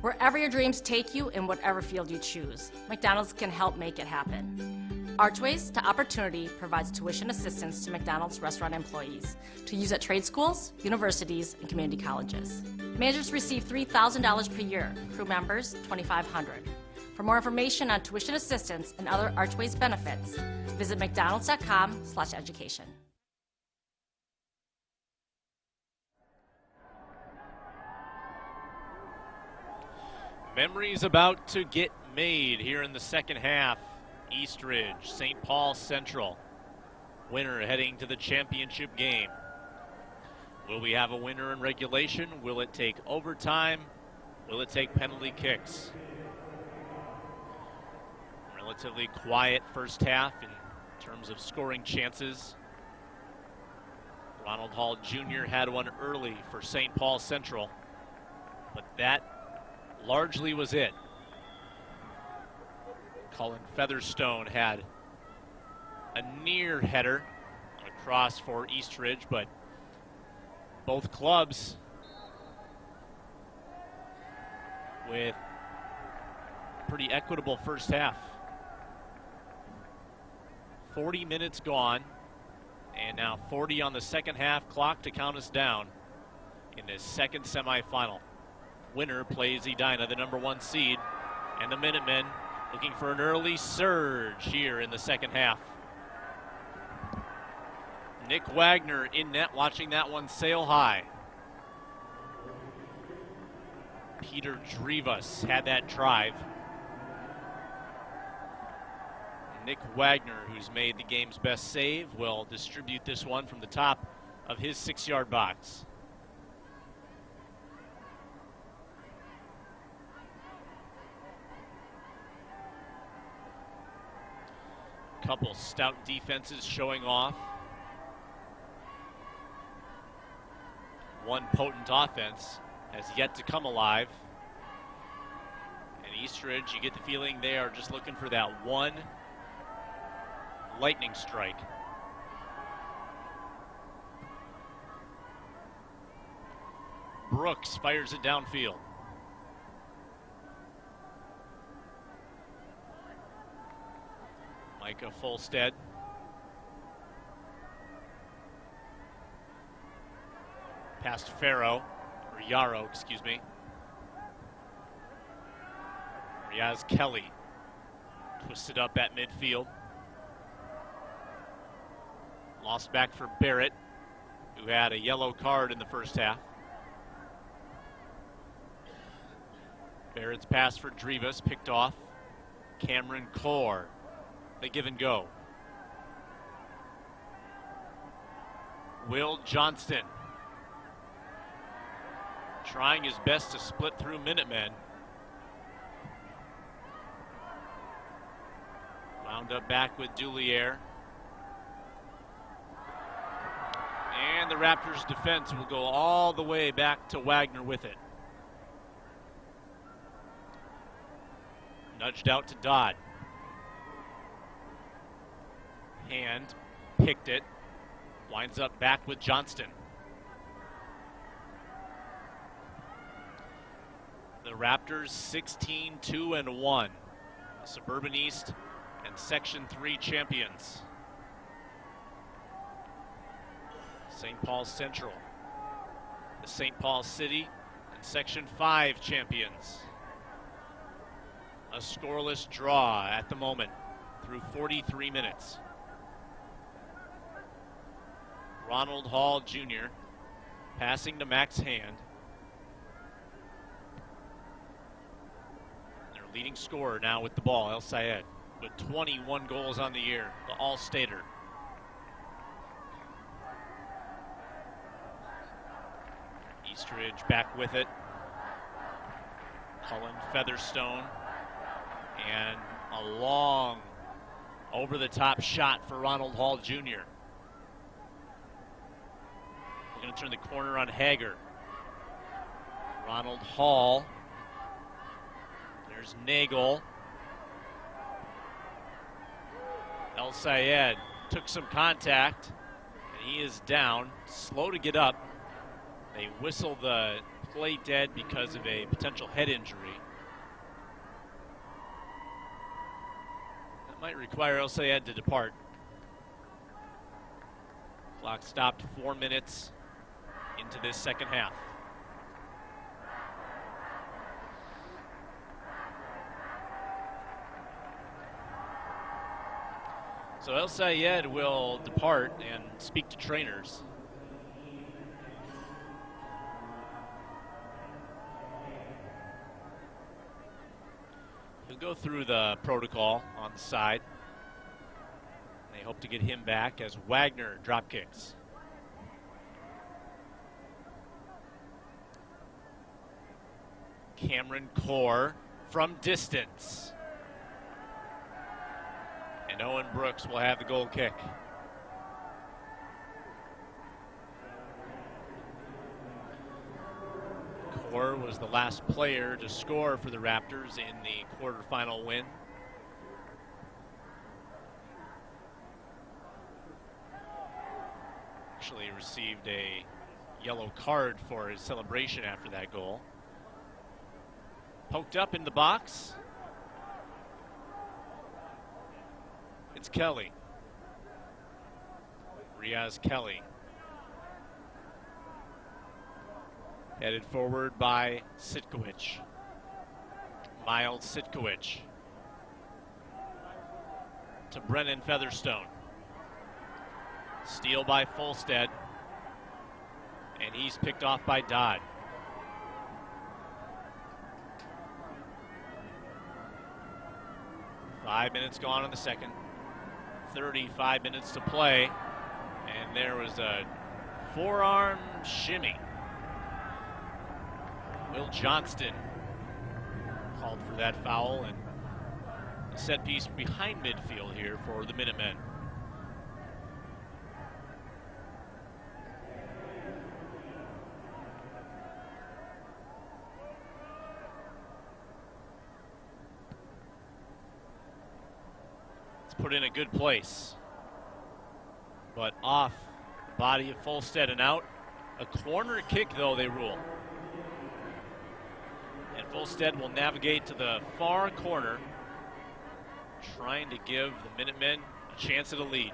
Wherever your dreams take you in whatever field you choose, McDonald's can help make it happen. Archways to Opportunity provides tuition assistance to McDonald's restaurant employees to use at trade schools, universities, and community colleges. Managers receive $3,000 per year, crew members $2,500. For more information on tuition assistance and other Archways benefits, visit mcdonalds.com/education. Memories about to get made here in the second half. Eastridge, St. Paul Central. Winner heading to the championship game. Will we have a winner in regulation? Will it take overtime? Will it take penalty kicks? Relatively quiet first half in terms of scoring chances. Ronald Hall Jr. had one early for St. Paul Central, but that largely was it. Colin Featherstone had a near header on a cross for Eastridge, but both clubs with a pretty equitable first half. 40 minutes gone, and now 40 on the second half clock to count us down in this second semifinal. Winner plays Edina, the number 1 seed, and the Minutemen looking for an early surge here in the second half. Nick Wagner in net, watching that one sail high. Peter Drivas had that drive. Nick Wagner, who's made the game's best save, will distribute this one from the top of his 6-yard box. Couple stout defenses showing off. One potent offense has yet to come alive. And Eastridge, you get the feeling they are just looking for that one lightning strike. Brooks fires it downfield. Micah Folstead. Past Farrow, or Yarrow, excuse me. Riaz Kelly twisted up at midfield. Lost back for Barrett, who had a yellow card in the first half. Barrett's pass for Drivas, picked off. Cameron Core, they give and go. Will Johnston trying his best to split through Minutemen. Wound up back with Dulier. And the Raptors defense will go all the way back to Wagner with it. Nudged out to Dodd. Hand picked it. Winds up back with Johnston. The Raptors 16-2-1. Suburban East and Section 3 champions. St. Paul Central, the St. Paul City and Section 5 champions. A scoreless draw at the moment through 43 minutes. Ronald Hall Jr. passing to Max Hand. Their leading scorer now with the ball, El Sayed, with 21 goals on the year, the All-Stater. Eastridge back with it. Cullen Featherstone. And a long over-the-top shot for Ronald Hall Jr. We're going to turn the corner on Hager. Ronald Hall. There's Nagel. El Sayed took some contact, and he is down, slow to get up. They whistle the play dead because of a potential head injury. That might require El Sayed to depart. Clock stopped 4 minutes into this second half. So El Sayed will depart and speak to trainers. He'll go through the protocol on the side. They hope to get him back as Wagner drop kicks. Cameron Core from distance. And Owen Brooks will have the goal kick. Core was the last player to score for the Raptors in the quarterfinal win. Actually received a yellow card for his celebration after that goal. Poked up in the box. It's Kelly. Riaz Kelly. Headed forward by Sitkowicz. Miles Sitkowicz. To Brennan Featherstone. Steal by Folstead. And he's picked off by Dodd. Five minutes gone in the second. 35 minutes to play. And there was a forearm shimmy. Will Johnston called for that foul, and a set piece behind midfield here for the Minutemen. It's put in a good place, but off the body of Folstead and out. A corner kick, though, they rule. And Folstead will navigate to the far corner, trying to give the Minutemen a chance at a lead.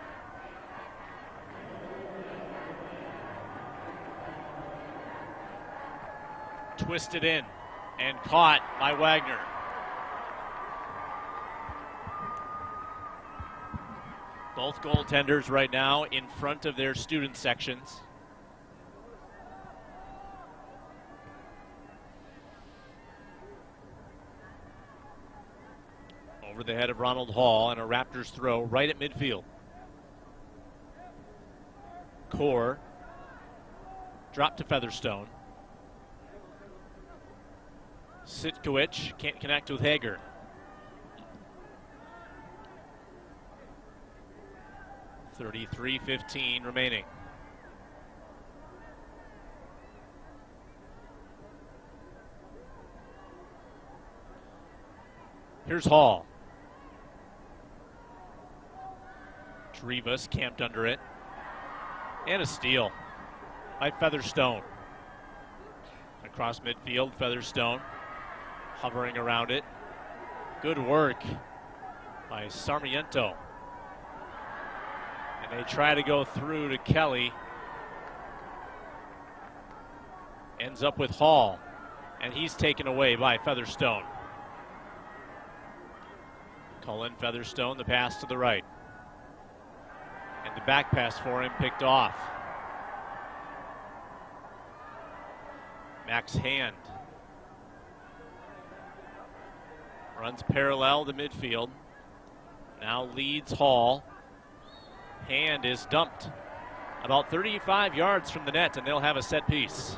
Twisted in and caught by Wagner. Both goaltenders right now in front of their student sections. Over the head of Ronald Hall, and a Raptors throw right at midfield. Core dropped to Featherstone. Sitkowicz can't connect with Hager. .33-15 remaining. Here's Hall. Drivas camped under it. And a steal by Featherstone. Across midfield, Featherstone hovering around it. Good work by Sarmiento. And they try to go through to Kelly. Ends up with Hall. And he's taken away by Featherstone. Cullen Featherstone, the pass to the right. And the back pass for him picked off. Max Hand runs parallel to midfield. Now leads Hall. Hand is dumped about 35 yards from the net, and they'll have a set piece.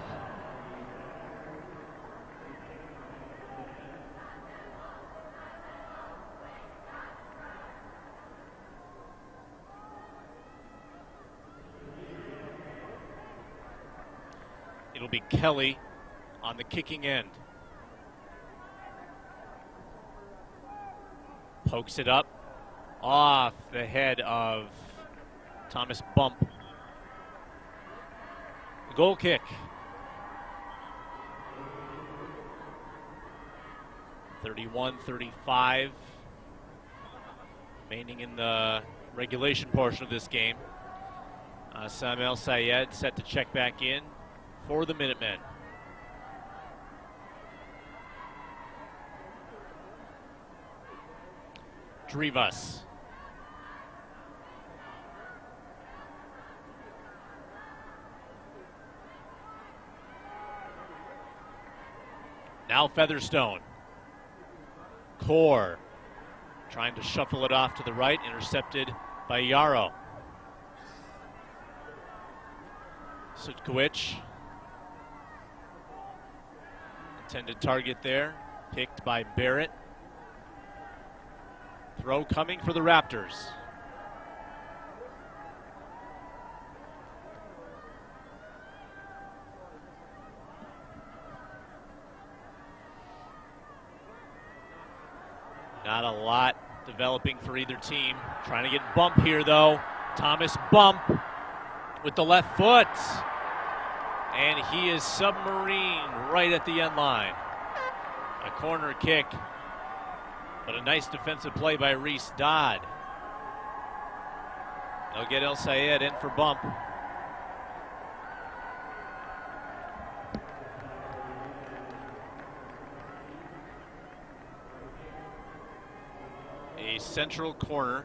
It'll be Kelly on the kicking end. Pokes it up off the head of Thomas Bump. The goal kick. 31-35 remaining in the regulation portion of this game. Sam El Sayed set to check back in for the Minutemen. Drivas. Now Featherstone. Core trying to shuffle it off to the right, intercepted by Yarrow. Sitkowicz. Intended target there, picked by Barrett. Throw coming for the Raptors. Not a lot developing for either team. Trying to get Bump here though. Thomas Bump with the left foot. And he is submarine right at the end line. A corner kick, but a nice defensive play by Reese Dodd. They'll get El Sayed in for Bump. A central corner.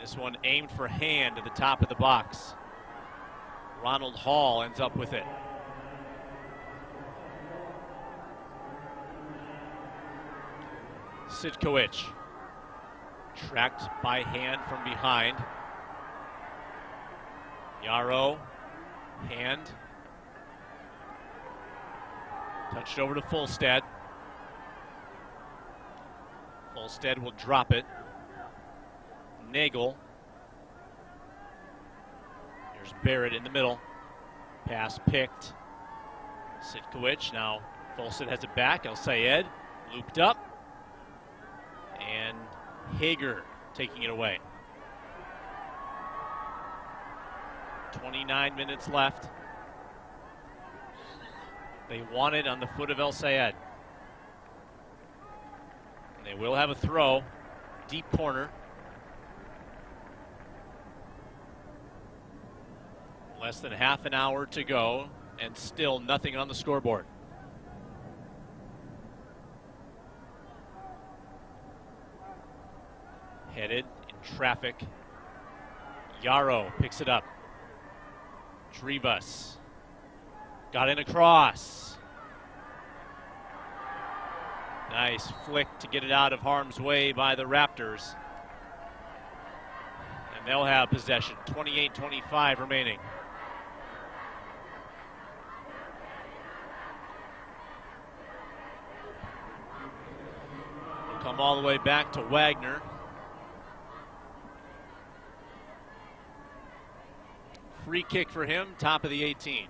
This one aimed for Hand at the top of the box. Ronald Hall ends up with it. Sitkowicz tracked by Hand from behind. Yarrow, Hand. Touched over to Fulstead. Fulstead will drop it. Nagel. There's Barrett in the middle. Pass picked. Sitkowicz. Now Fulstead has it back. El Sayed looped up. And Hager taking it away. 29 minutes left. They want it on the foot of El Sayed. And they will have a throw. Deep corner. Less than half an hour to go, and still nothing on the scoreboard. Headed in traffic. Yarrow picks it up. Drivas Got in across. Nice flick to get it out of harm's way by the Raptors. And they'll have possession. 28-25 remaining. We'll come all the way back to Wagner. Free kick for him, top of the 18.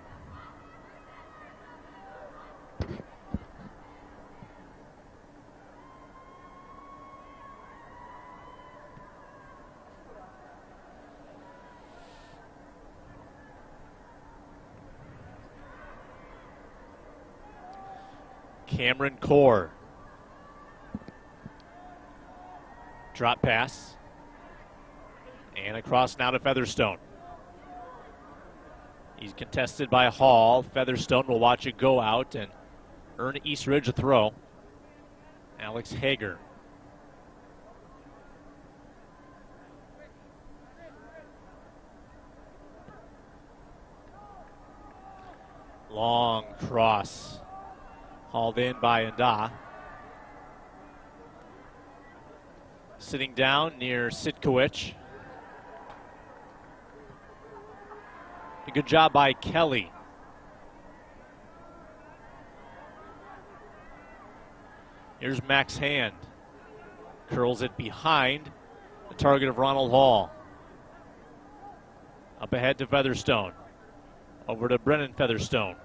Cameron Core. Drop pass. And across now to Featherstone. He's contested by Hall. Featherstone will watch it go out and earn Eastridge a throw. Alex Hager. Long cross. Hauled in by Nda. Sitting down near Sitkowicz. A good job by Kelly. Here's Max Hand. Curls it behind the target of Ronald Hall. Up ahead to Featherstone. Over to Brennan Featherstone.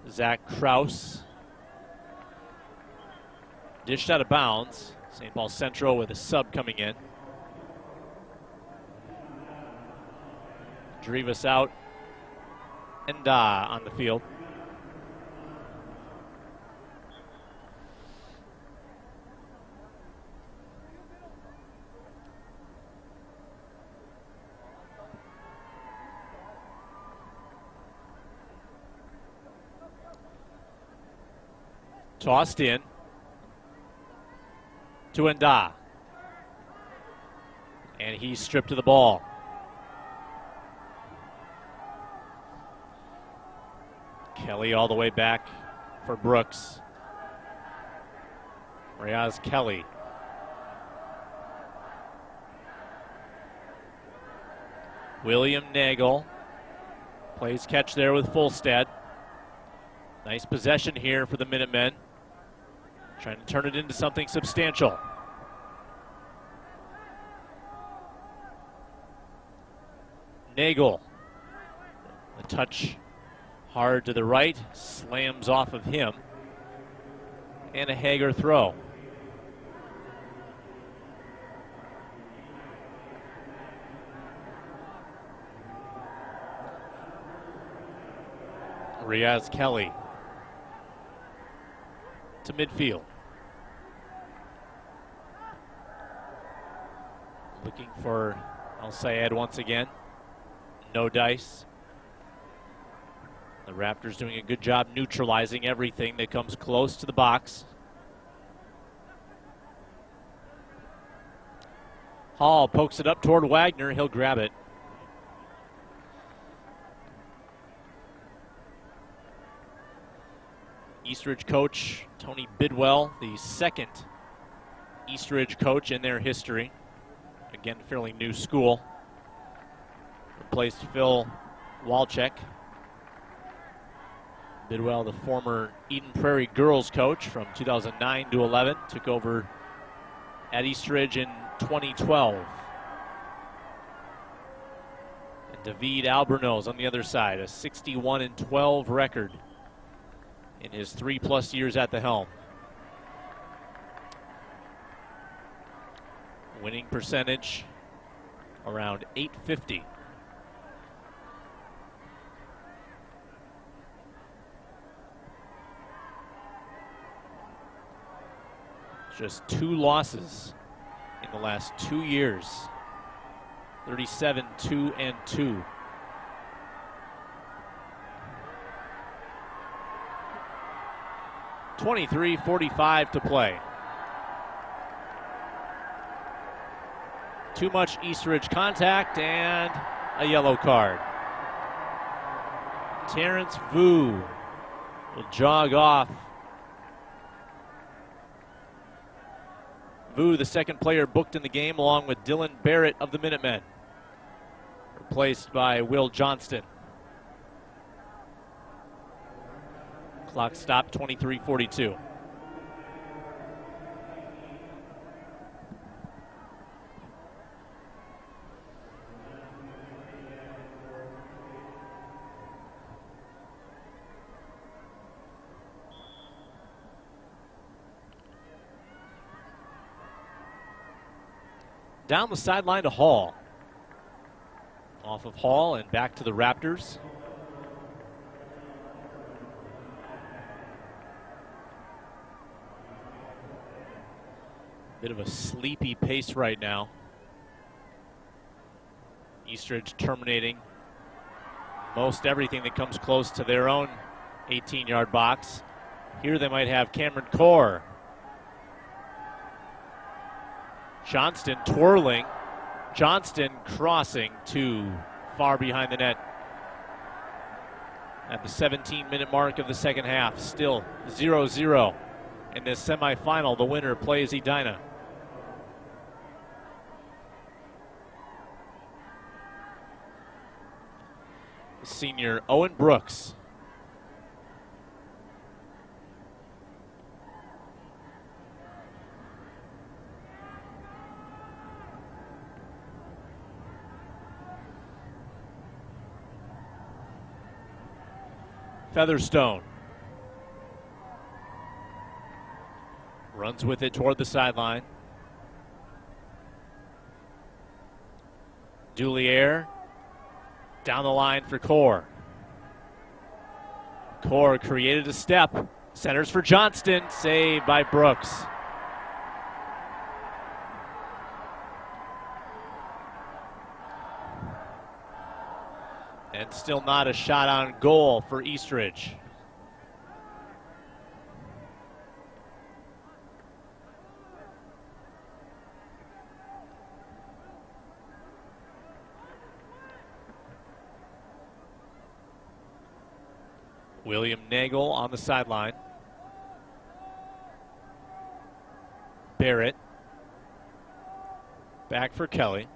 Zach Kraus. Dished out of bounds. St. Paul Central with a sub coming in. Drivas out. Nda on the field. Tossed in to Nda. And he's stripped of the ball. Kelly all the way back for Brooks. Riaz Kelly. William Nagel plays catch there with Fulstead. Nice possession here for the Minutemen. Trying to turn it into something substantial. Nagel. A touch hard to the right. Slams off of him. And a Hager throw. Riaz Kelly to midfield. Looking for Al Sayed once again. No dice. The Raptors doing a good job neutralizing everything that comes close to the box. Hall pokes it up toward Wagner. He'll grab it. Eastridge coach Tony Bidwell, the second Eastridge coach in their history. Again, fairly new school. Replaced Phil Walczek. Bidwell, the former Eden Prairie girls coach from 2009 to 11, took over at Eastridge in 2012. And David Albornoz on the other side, a 61-12 record in his 3+ years at the helm. Winning percentage around .850. Just 2 losses in the last 2 years. 37-2-2. .45 to play. Too much Eastridge contact and a yellow card. Terrence Vu will jog off. Vu, the second player booked in the game, along with Dylan Barrett of the Minutemen, replaced by Will Johnston. Clock stopped, 23:42. Down the sideline to Hall. Off of Hall and back to the Raptors. Bit of a sleepy pace right now. Eastridge terminating most everything that comes close to their own 18-yard box. Here they might have Cameron Core. Johnston twirling. Johnston crossing too far behind the net. At the 17-minute mark of the second half, still 0-0 in this semifinal. The winner plays Edina. Senior Owen Brooks. Featherstone runs with it toward the sideline. Dulier down the line for Core. Core created a step. Centers for Johnston. Saved by Brooks. And still not a shot on goal for Eastridge. William Nagel on the sideline. Barrett. Back for Kelly.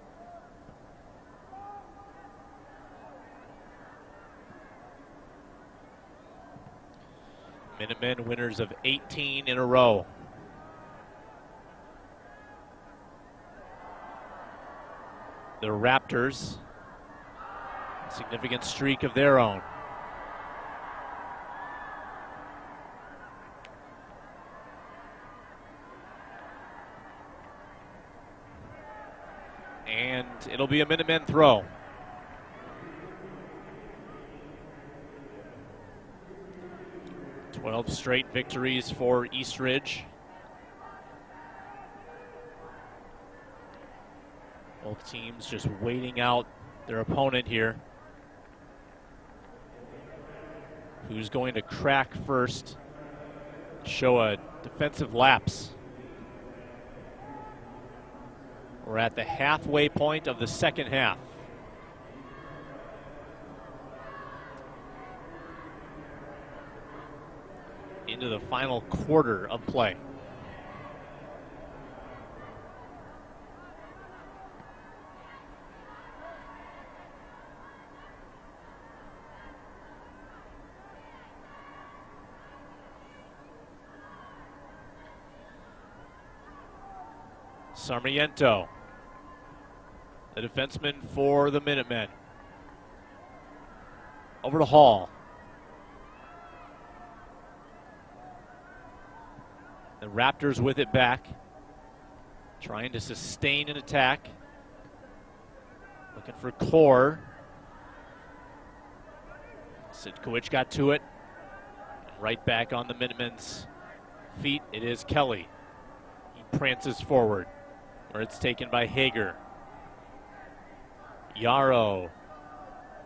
Minutemen winners of 18 in a row. The Raptors, a significant streak of their own. And it'll be a Minutemen throw. Twelve straight victories for Eastridge. Both teams just waiting out their opponent here. Who's going to crack first? Show a defensive lapse. We're at the halfway point of the second half. Into the final quarter of play. Sarmiento, the defenseman for the Minutemen. Over to Hall. The Raptors with it back, trying to sustain an attack. Looking for Core. Sidkowicz got to it. And right back on the Minutemen's feet, it is Kelly. He prances forward, where it's taken by Hager. Yarrow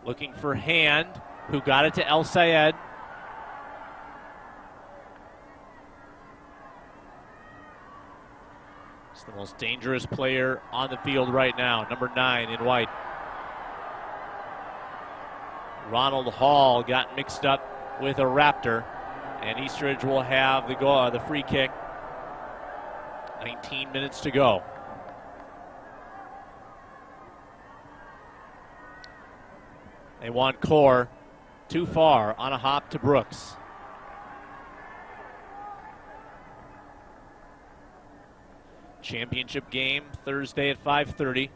looking for Hand, who got it to El Sayed. He's the most dangerous player on the field right now, number 9 in white. Ronald Hall got mixed up with a Raptor, and Eastridge will have the free kick. 19 minutes to go. They want Core too far on a hop to Brooks. Championship game Thursday at 5:30.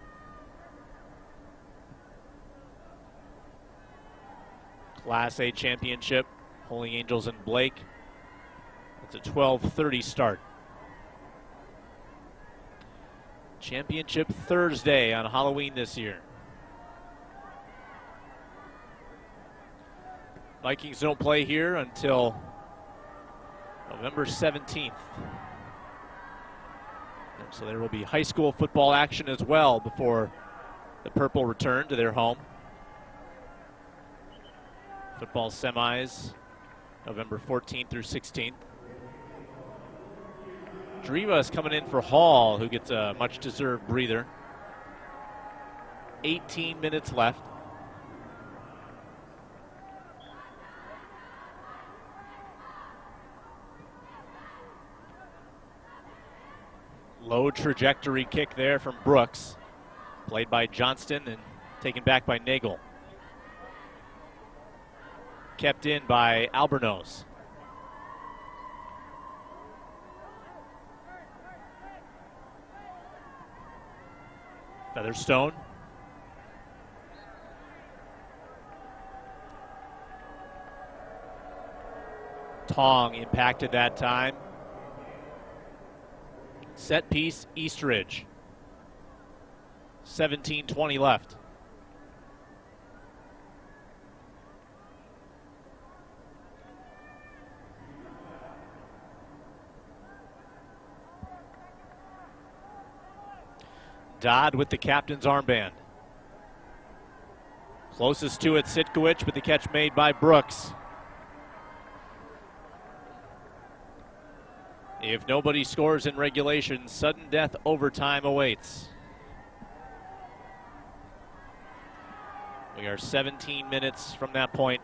Class A championship, Holy Angels and Blake. It's a 12:30 start. Championship Thursday on Halloween this year. Vikings don't play here until November 17th. And so there will be high school football action as well before the Purple return to their home. Football semis, November 14th through 16th. Driva is coming in for Hall, who gets a much-deserved breather. 18 minutes left. Low trajectory kick there from Brooks. Played by Johnston and taken back by Nagel. Kept in by Albornoz. Featherstone. Tong impacted that time. Set piece, Eastridge. 17:20 left. Dodd with the captain's armband. Closest to it, Sitkowicz, but the catch made by Brooks. If nobody scores in regulation, sudden death overtime awaits. We are 17 minutes from that point.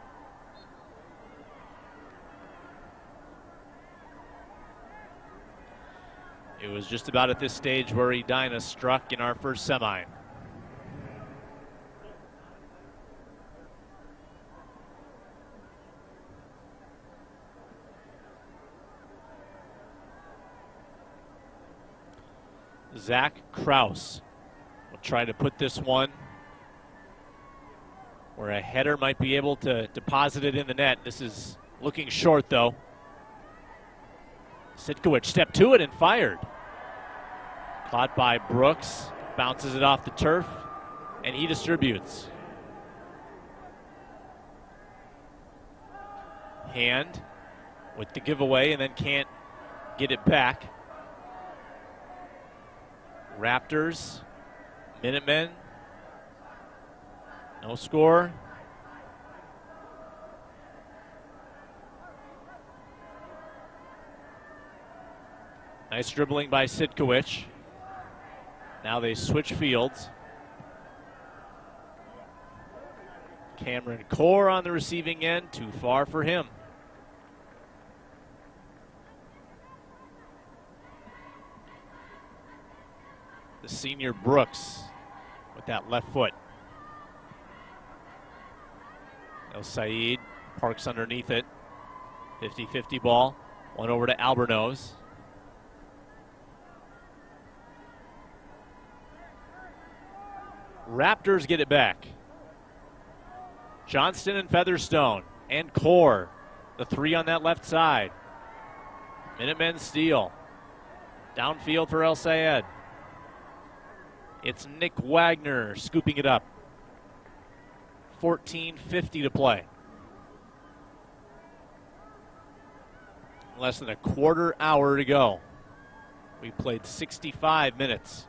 It was just about at this stage where Edina struck in our first semi. Zach Kraus will try to put this one where a header might be able to deposit it in the net. This is looking short, though. Sitkowicz stepped to it and fired. Caught by Brooks, bounces it off the turf, and he distributes. Hand with the giveaway and then can't get it back. Raptors, Minutemen, no score. Nice dribbling by Sitkowicz. Now they switch fields. Cameron Core on the receiving end, too far for him. The senior Brooks with that left foot. El Said parks underneath it. 50-50 ball. One over to Albornoz. Raptors get it back. Johnston and Featherstone and Core. The three on that left side. Minutemen steal. Downfield for El Sayed. It's Nick Wagner scooping it up. 14:50 to play. Less than a quarter hour to go. We played 65 minutes.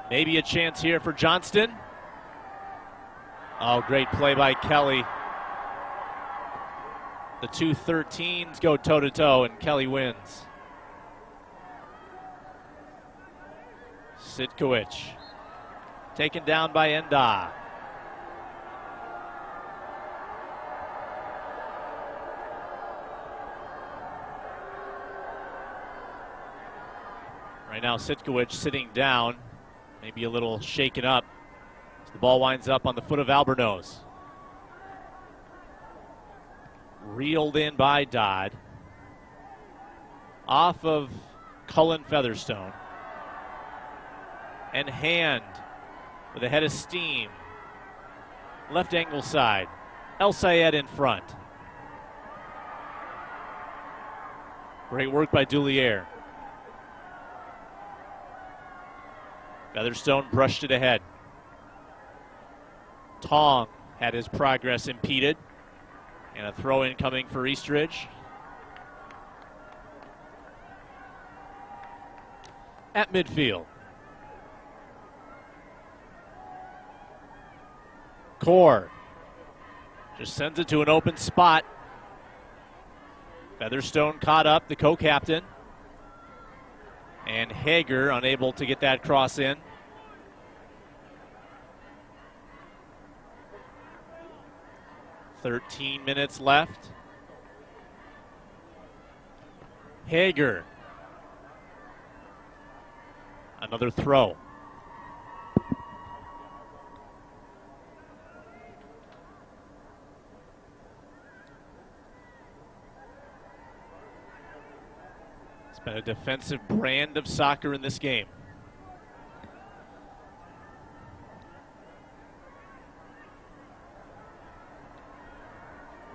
Maybe a chance here for Johnston. Oh, great play by Kelly. The two 13s go toe-to-toe, and Kelly wins. Sitkowicz taken down by Enda. Right now, Sitkowicz sitting down, maybe a little shaken up. As the ball winds up on the foot of Albornoz. Reeled in by Dodd. Off of Cullen Featherstone. And Hand with a head of steam. Left angle side. El Sayed in front. Great work by Dulier. Featherstone brushed it ahead. Tong had his progress impeded. And a throw in coming for Eastridge. At midfield. Core just sends it to an open spot. Featherstone caught up, the co-captain. And Hager unable to get that cross in. "13 minutes left. Hager. Another throw. It's been a defensive brand of soccer in this game.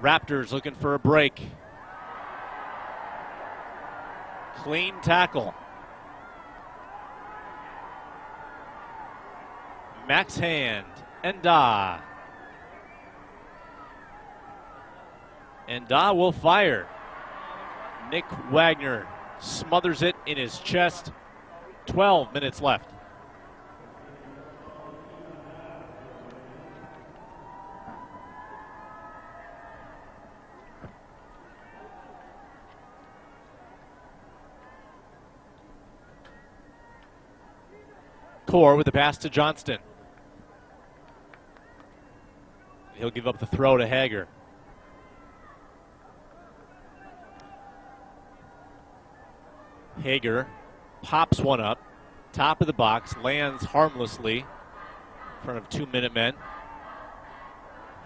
Raptors looking for a break. Clean tackle. Max Hand. Enda. Enda will fire. Nick Wagner smothers it in his chest. 12 minutes left. Core with the pass to Johnston. He'll give up the throw to Hager. Hager pops one up, top of the box, lands harmlessly in front of 2 Minutemen.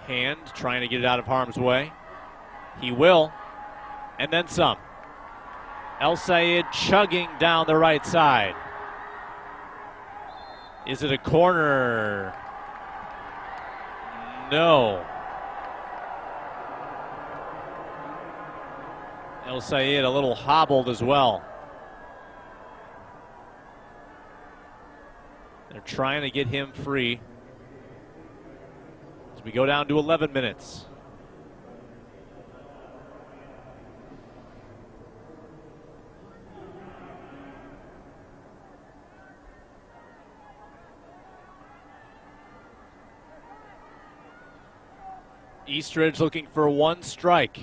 Hand trying to get it out of harm's way. He will, and then some. El Sayed chugging down the right side. Is it a corner? No. El Sayed a little hobbled as well. They're trying to get him free as we go down to 11 minutes. Eastridge looking for one strike.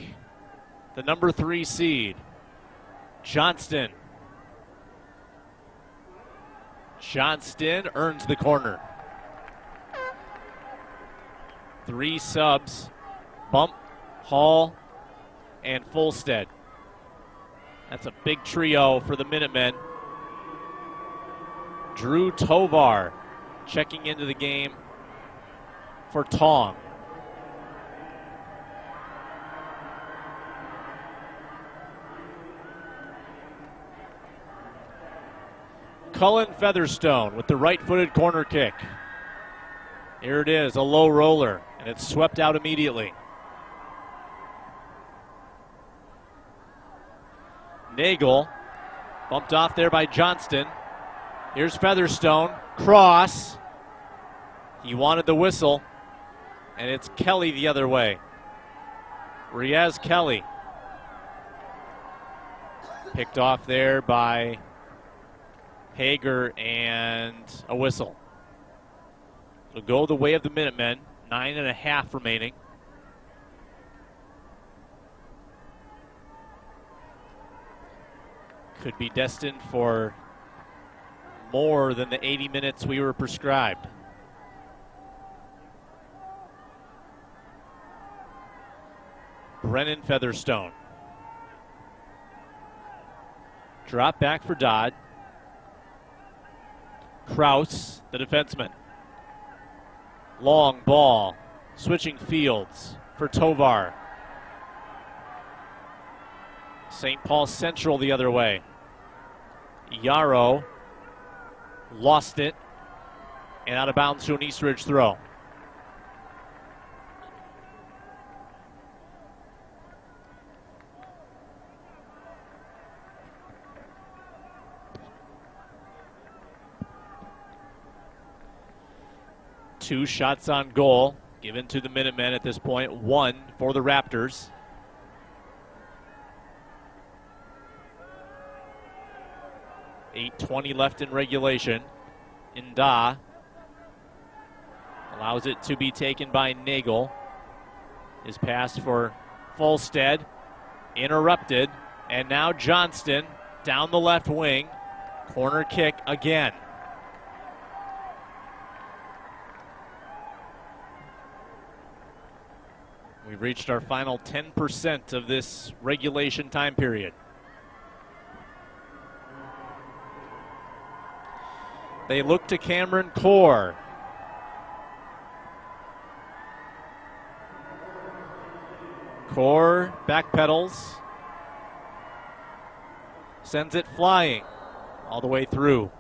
The number 3 seed, Johnston. Johnston earns the corner. 3 subs, Bump, Hall, and Fulstead. That's a big trio for the Minutemen. Drew Tovar checking into the game for Tong. Cullen Featherstone with the right-footed corner kick. Here it is, a low roller, and it's swept out immediately. Nagel bumped off there by Johnston. Here's Featherstone, cross. He wanted the whistle, and it's Kelly the other way. Riaz Kelly. Picked off there by Hager, and a whistle. It'll go the way of the Minutemen. 9.5 remaining. Could be destined for more than the 80 minutes we were prescribed. Brennan Featherstone. Drop back for Dodd. Kraus, the defenseman. Long ball. Switching fields for Tovar. St. Paul Central the other way. Yarrow lost it and out of bounds to an Eastridge throw. Two shots on goal given to the Minutemen at this point. One for the Raptors. .8:20 left in regulation. Inda allows it to be taken by Nagel. His pass for Fulstead interrupted. And now Johnston down the left wing. Corner kick again. We've reached our final 10% of this regulation time period. They look to Cameron Core. Core backpedals. Sends it flying all the way through.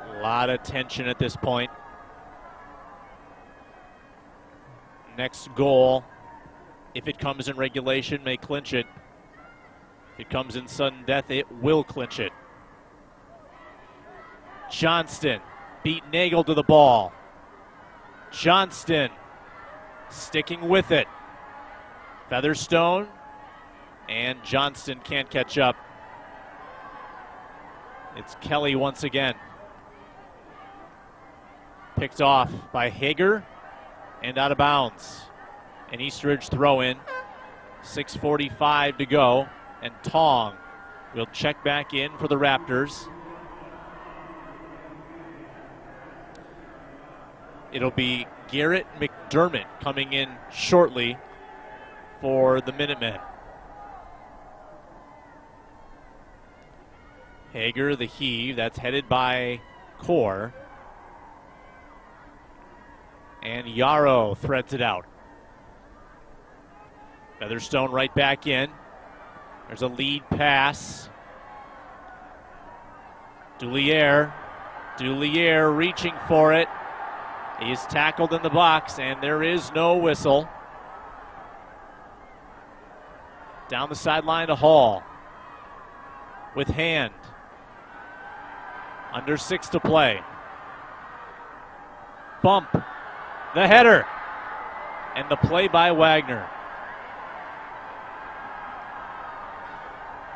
A lot of tension at this point. Next goal, if it comes in regulation, may clinch it. If it comes in sudden death, it will clinch it. Johnston beat Nagel to the ball. Johnston sticking with it. Featherstone and Johnston can't catch up. It's Kelly once again. Picked off by Hager and out of bounds. An Eastridge throw in. 6:45 to go. And Tong will check back in for the Raptors. It'll be Garrett McDermott coming in shortly for the Minutemen. Hager, the heave, that's headed by Core. And Yarrow threads it out. Featherstone right back in. There's a lead pass. Dulier reaching for it. He is tackled in the box, and there is no whistle. Down the sideline to Hall. With hand. Under 6 to play. Bump. The header. And the play by Wagner.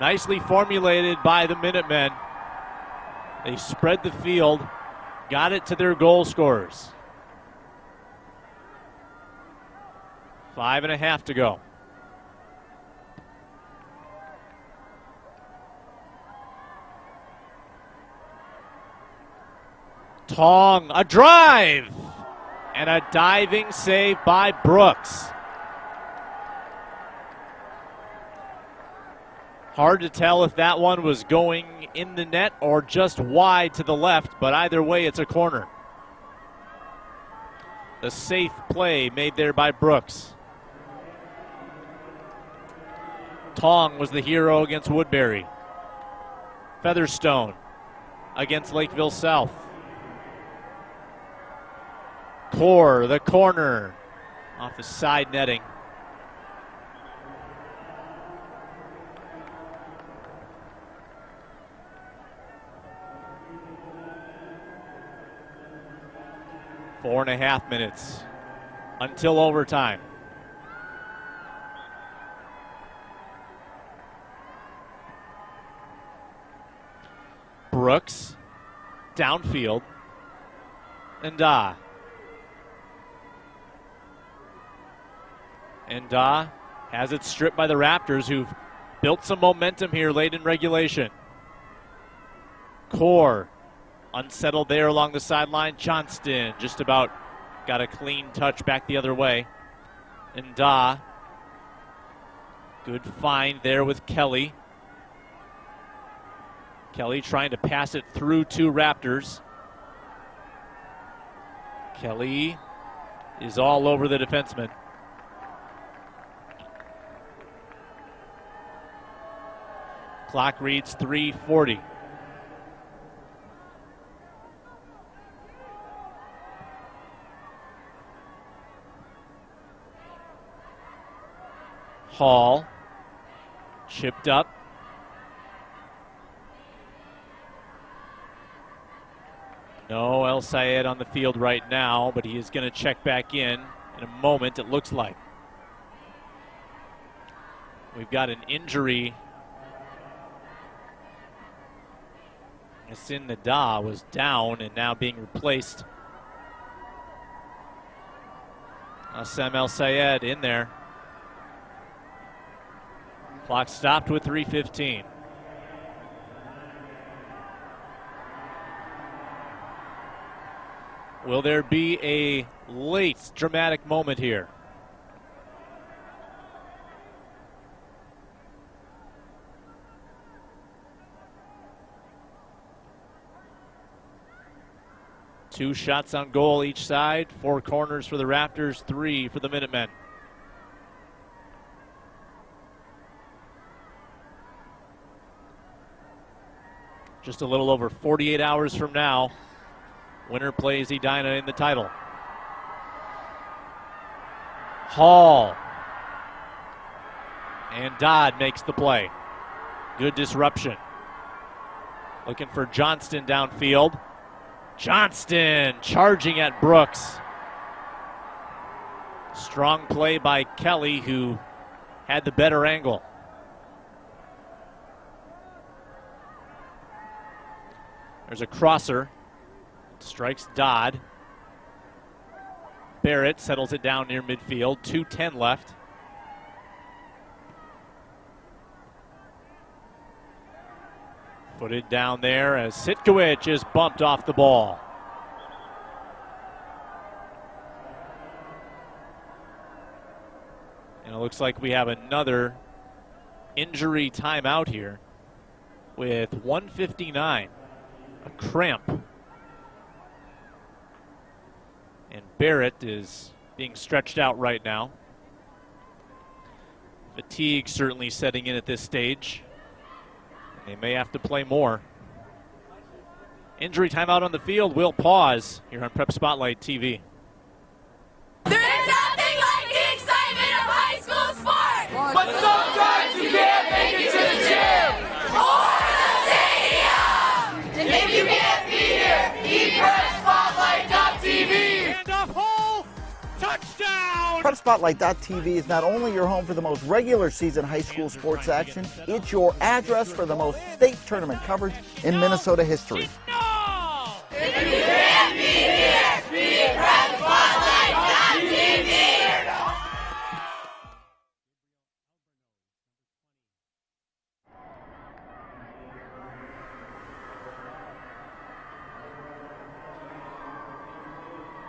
Nicely formulated by the Minutemen. They spread the field, got it to their goal scorers. 5.5 to go. Tong, a drive! And a diving save by Brooks. Hard to tell if that one was going in the net or just wide to the left, but either way, it's a corner. The safe play made there by Brooks. Tong was the hero against Woodbury. Featherstone against Lakeville South. Core, the corner, off the side netting. Four and a half minutes until overtime. Brooks, downfield, and has it stripped by the Raptors, who've built some momentum here late in regulation. Core unsettled there along the sideline. Johnston just about got a clean touch back the other way. And good find there with Kelly. Kelly trying to pass it through two Raptors. Kelly is all over the defenseman. Clock reads 3:40. Hall chipped up. No El Sayed on the field right now, but he is going to check back in a moment, it looks like. We've got an injury. Yasin Nada was down and now being replaced. Sam El Sayed in there. Clock stopped with 3:15. Will there be a late dramatic moment here? Two shots on goal each side, four corners for the Raptors, three for the Minutemen. Just a little over 48 hours from now, winner plays Edina in the title. Hall. And Dodd makes the play. Good disruption. Looking for Johnston downfield. Johnston charging at Brooks. Strong play by Kelly, who had the better angle. There's a crosser. Strikes Dodd. Barrett settles it down near midfield. 2:10 left. Footed down there as Sitkowicz is bumped off the ball. And it looks like we have another injury timeout here with 1:59. A cramp. And Barrett is being stretched out right now. Fatigue certainly setting in at this stage. They may have to play more. Injury timeout on the field. We'll pause here on Prep Spotlight TV. There's nothing like the excitement of high school sports! But sometimes you can't make it to the gym! Or the stadium! And if you can't be here, eat PrepSpotlight.tv! Handoff hole! Touchdown! PrepSpotlight.tv is not only your home for the most regular season high school sports action, it's your address for the most state tournament coverage in Minnesota history. No! If you can't be here, be at PrepSpotlight.tv!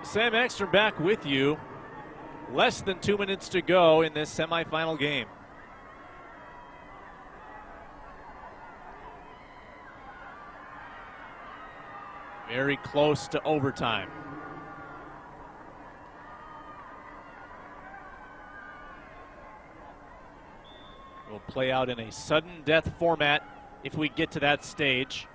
Sam Ekstrom back with you. Less than 2 minutes to go in this semifinal game. Very close to overtime. Will play out in a sudden death format if we get to that stage.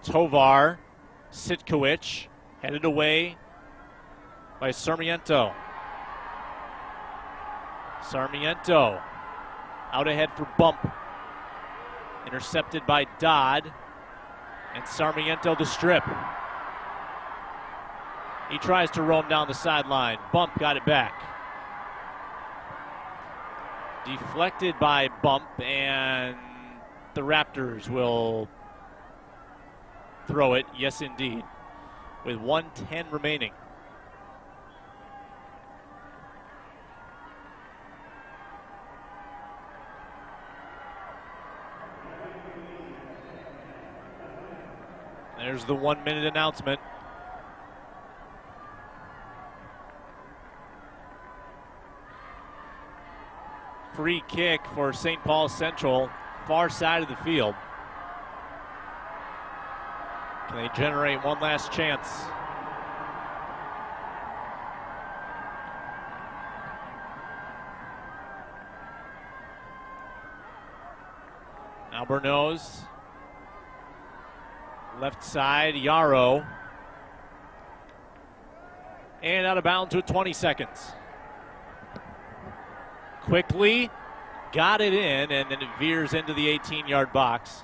Tovar, Sitkowicz, headed away by Sarmiento. Sarmiento out ahead for Bump. Intercepted by Dodd. And Sarmiento the strip. He tries to roam down the sideline. Bump got it back. Deflected by Bump, and the Raptors will throw it, yes indeed, with 1:10 remaining. There's the 1 minute announcement. Free kick for St. Paul Central, far side of the field. Can they generate one last chance? Albornoz. Left side, Yarrow. And out of bounds with 20 seconds. Quickly got it in, and then it veers into the 18-yard box.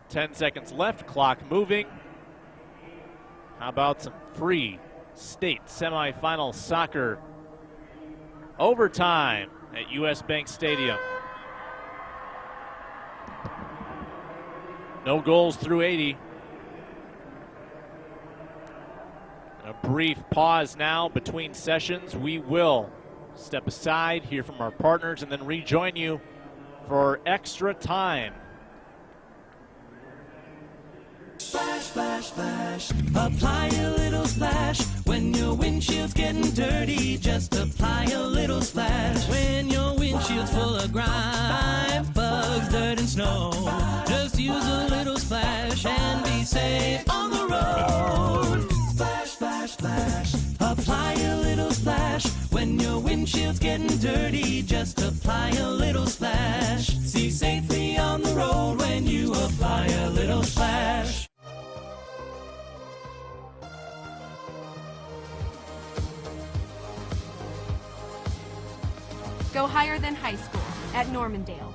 10 seconds left, clock moving. How about some free state semifinal soccer overtime at US Bank Stadium? No goals through 80. A brief pause now between sessions. We will step aside, hear from our partners, and then rejoin you for extra time. Splash, splash, splash. Apply a little splash. When your windshield's getting dirty, just apply a little splash. When your windshield's full of grime, bugs, dirt, and snow, just use a little splash and be safe on the road. Splash, splash, splash. Apply a little splash. When your windshield's getting dirty, just apply a little splash. See safely on the road when you apply a little splash. Go higher than high school at Normandale.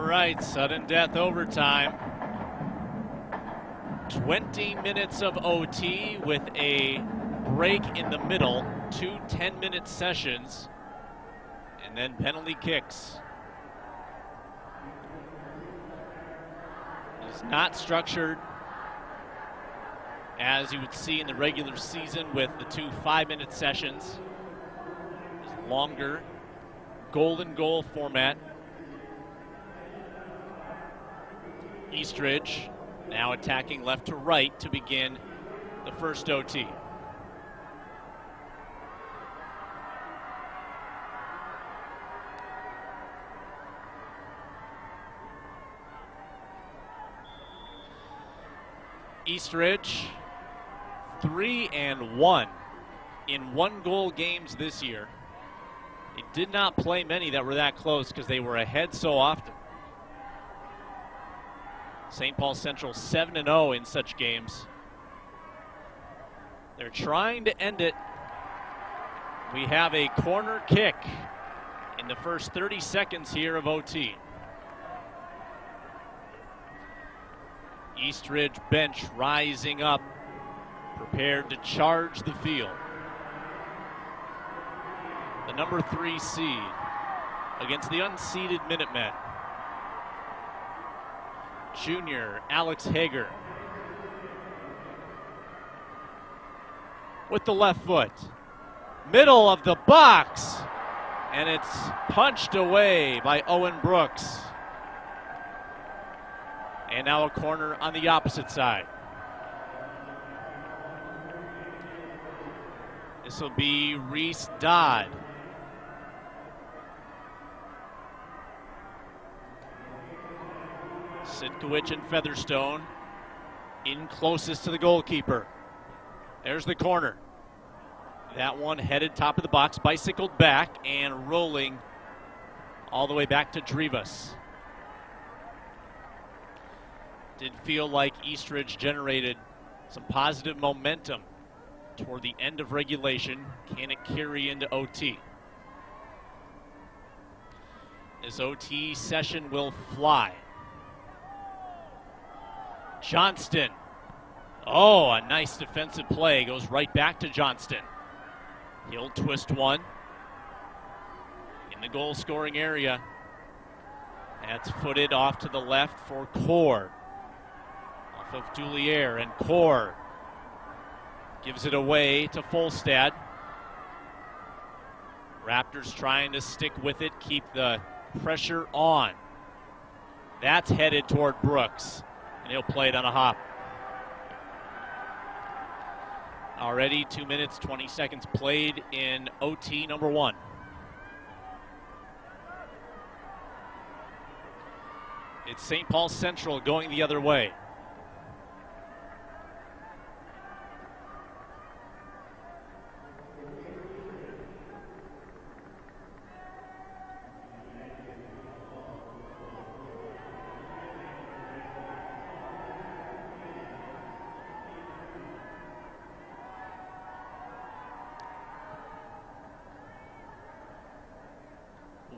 right, sudden death overtime. 20 minutes of OT with a break in the middle, 2 10-minute sessions, and then penalty kicks. It's not structured as you would see in the regular season with the 2 5-minute sessions. It's longer, golden goal format. Eastridge now attacking left to right to begin the first OT. Eastridge 3-1 in 1-goal games this year. They did not play many that were that close because they were ahead so often. St. Paul Central 7-0 in such games. They're trying to end it. We have a corner kick in the first 30 seconds here of OT. Eastridge bench rising up, prepared to charge the field. The number 3 seed against the unseeded Minutemen. Junior Alex Hager with the left foot. Middle of the box, and it's punched away by Owen Brooks. And now a corner on the opposite side. This will be Reese Dodd. Sitkowicz and Featherstone in closest to the goalkeeper. There's the corner. That one headed top of the box, bicycled back and rolling all the way back to Drivas. Did feel like Eastridge generated some positive momentum toward the end of regulation. Can it carry into OT? This OT session will fly. Johnston. Oh, a nice defensive play. Goes right back to Johnston. He'll twist one in the goal scoring area. That's footed off to the left for Core. Off of Dulier, and Core gives it away to Folstad. Raptors trying to stick with it, keep the pressure on. That's headed toward Brooks, and he'll play it on a hop. Already 2 minutes, 20 seconds played in OT number 1. It's St. Paul Central going the other way.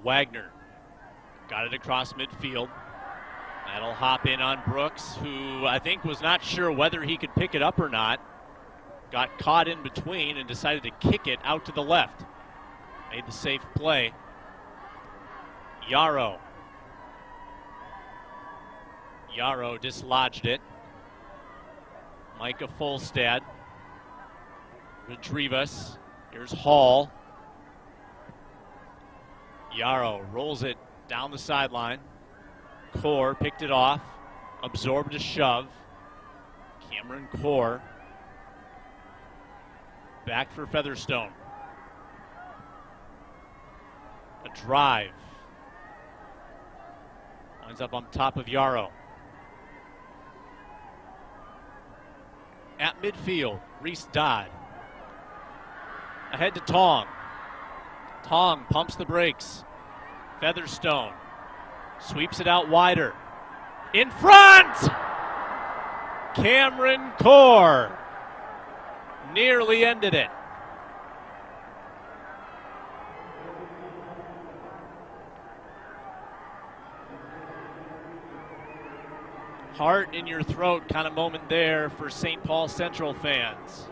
Wagner got it across midfield. That'll hop in on Brooks, who I think was not sure whether he could pick it up or not. Got caught in between and decided to kick it out to the left. Made the safe play. Yarrow dislodged it. Micah Folstad. Rodriguez. Here's Hall. Yarrow rolls it down the sideline. Core picked it off, absorbed a shove. Cameron Core back for Featherstone. A drive. Winds up on top of Yarrow. At midfield, Reese Dodd. Ahead to Tong. Tong pumps the brakes. Featherstone sweeps it out wider. In front! Cameron Core nearly ended it. heart in your throat kind of moment there for St. Paul Central fans.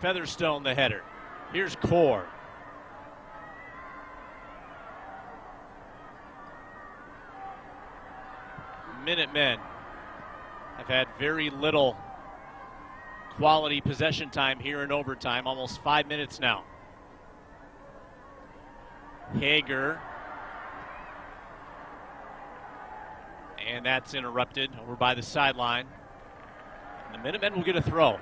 Featherstone the header. Here's Core. Minutemen have had very little quality possession time here in overtime, almost 5 minutes now. Hager. And that's interrupted over by the sideline. And the Minutemen will get a throw.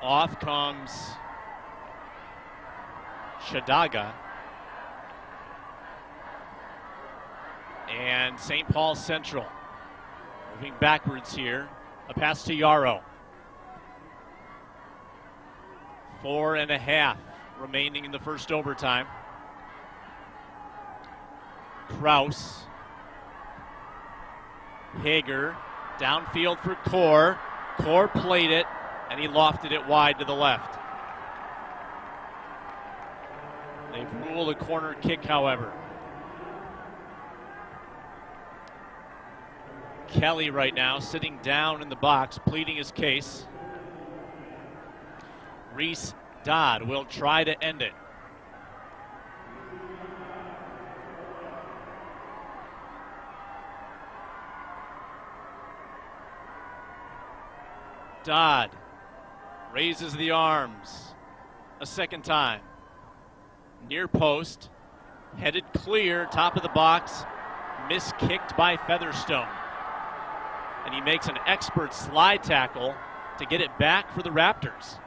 Off comes Shadaga. And St. Paul Central moving backwards here. A pass to Yarrow. 4.5 remaining in the first overtime. Kraus. Hager. Downfield for Core. Core played it. And he lofted it wide to the left. They've ruled a corner kick, however. Kelly right now sitting down in the box, pleading his case. Reese Dodd will try to end it. Dodd raises the arms a second time. Near post, headed clear, top of the box, miskicked by Featherstone. And he makes an expert slide tackle to get it back for the Raptors.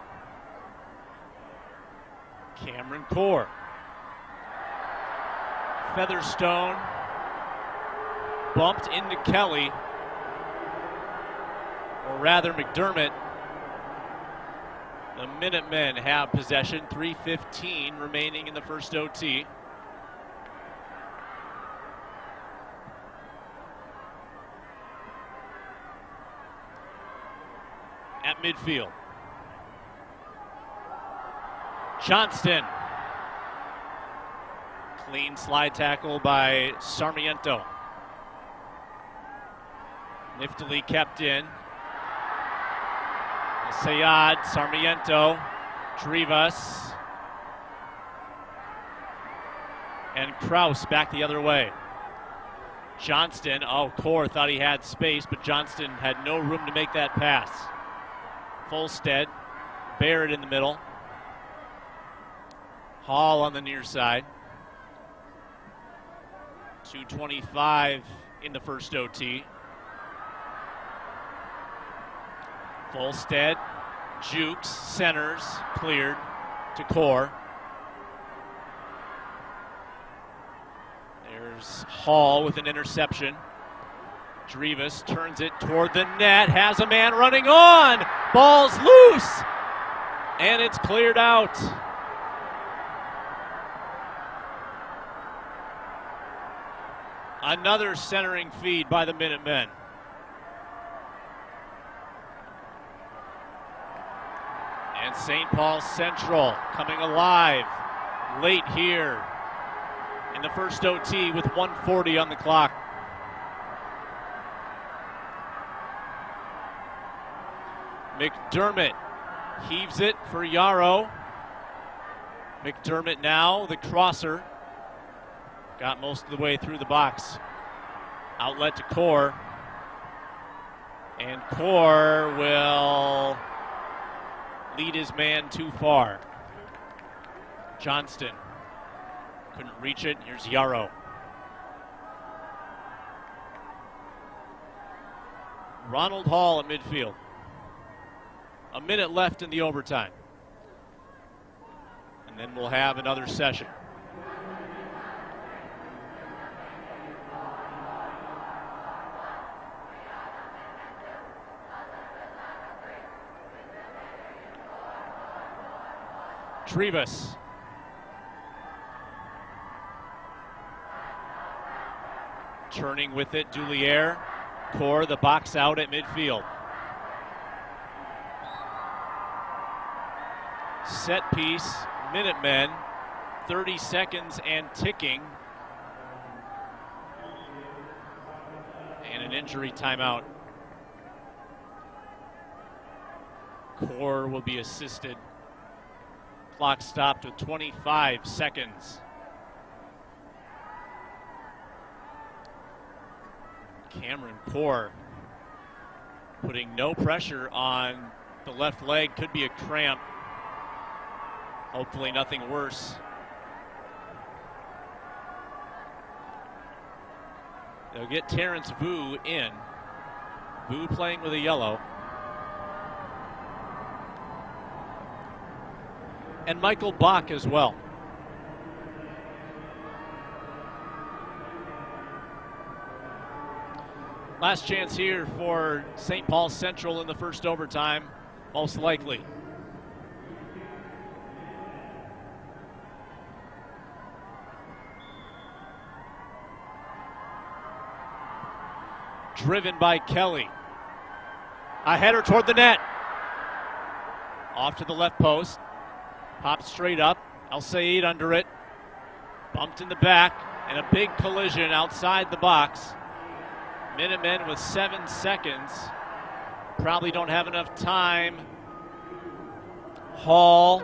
Cameron Core. Featherstone bumped into Kelly, or rather McDermott. The Minutemen have possession, 3:15 remaining in the first OT. At midfield. Johnston. Clean slide tackle by Sarmiento. Niftily kept in. Sayad, Sarmiento, Drivas, and Kraus back the other way. Johnston, Core thought he had space, but Johnston had no room to make that pass. Folstead, Barrett in the middle. Hall on the near side. 2:25 in the first OT. Folstead, jukes, centers, cleared to Core. There's Hall with an interception. Drivas turns it toward the net, has a man running on. Ball's loose, and it's cleared out. Another centering feed by the Minutemen. And St. Paul Central coming alive late here in the first OT with 1:40 on the clock. McDermott heaves it for Yarrow. McDermott now, the crosser. Got most of the way through the box. Outlet to Core. And Core will lead his man too far. Johnston couldn't reach it. Here's Yarrow. Ronald Hall at midfield. A minute left in the overtime. And then we'll have another session. Trivas. Turning with it, Dulier. Core the box out at midfield. Set piece, Minutemen, 30 seconds and ticking. And an injury timeout. Core will be assisted. Clock stopped with 25 seconds. Cameron Core putting no pressure on the left leg. Could be a cramp. Hopefully nothing worse. They'll get Terrence Vu in. Vu playing with a yellow. And Michael Bach as well. Last chance here for St. Paul Central in the first overtime, most likely. Driven by Kelly. A header toward the net. Off to the left post. Popped straight up. El Sayed under it. Bumped in the back. And a big collision outside the box. Minutemen with 7 seconds. Probably don't have enough time. Hall.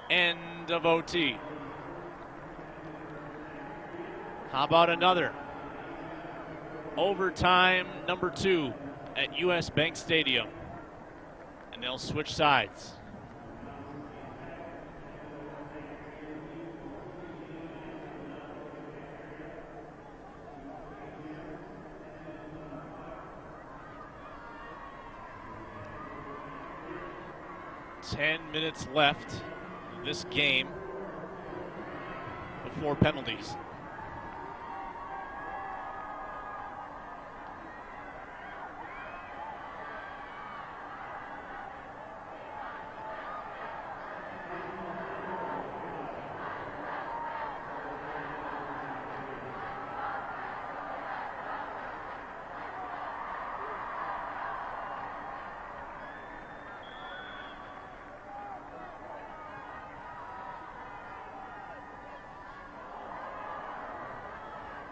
End of OT. How about another? Overtime number 2 at US Bank Stadium. And they'll switch sides. Ten minutes left in this game before penalties.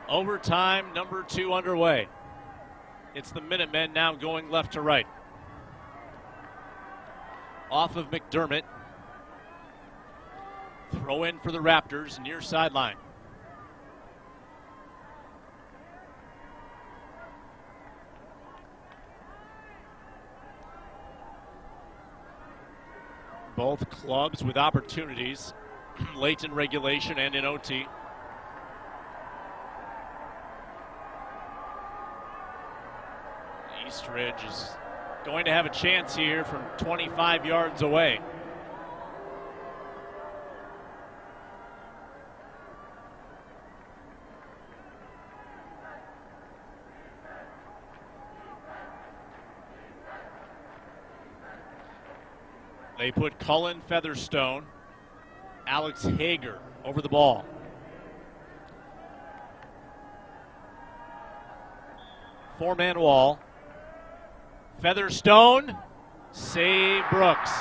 Overtime number 2 underway. It's the Minutemen now going left to right. Off of McDermott. Throw in for the Raptors, near sideline. Both clubs with opportunities late in regulation and in OT. Eastridge is going to have a chance here from 25 yards away. They put Cullen Featherstone, Alex Hager over the ball. Four-man wall. Featherstone, save Brooks.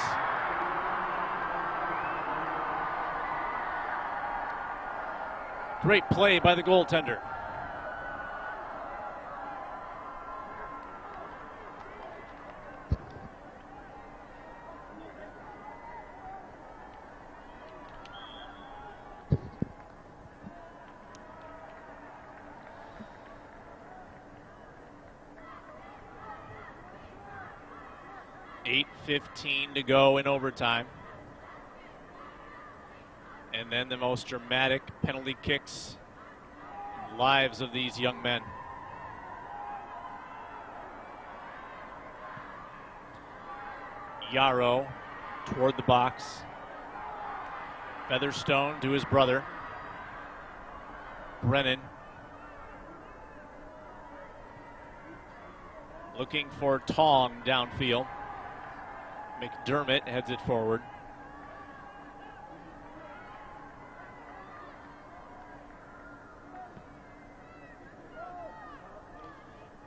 Great play by the goaltender. .15 to go in overtime. And then the most dramatic penalty kicks in the lives of these young men. Yarrow toward the box. Featherstone to his brother. Brennan looking for Tong downfield. McDermott heads it forward.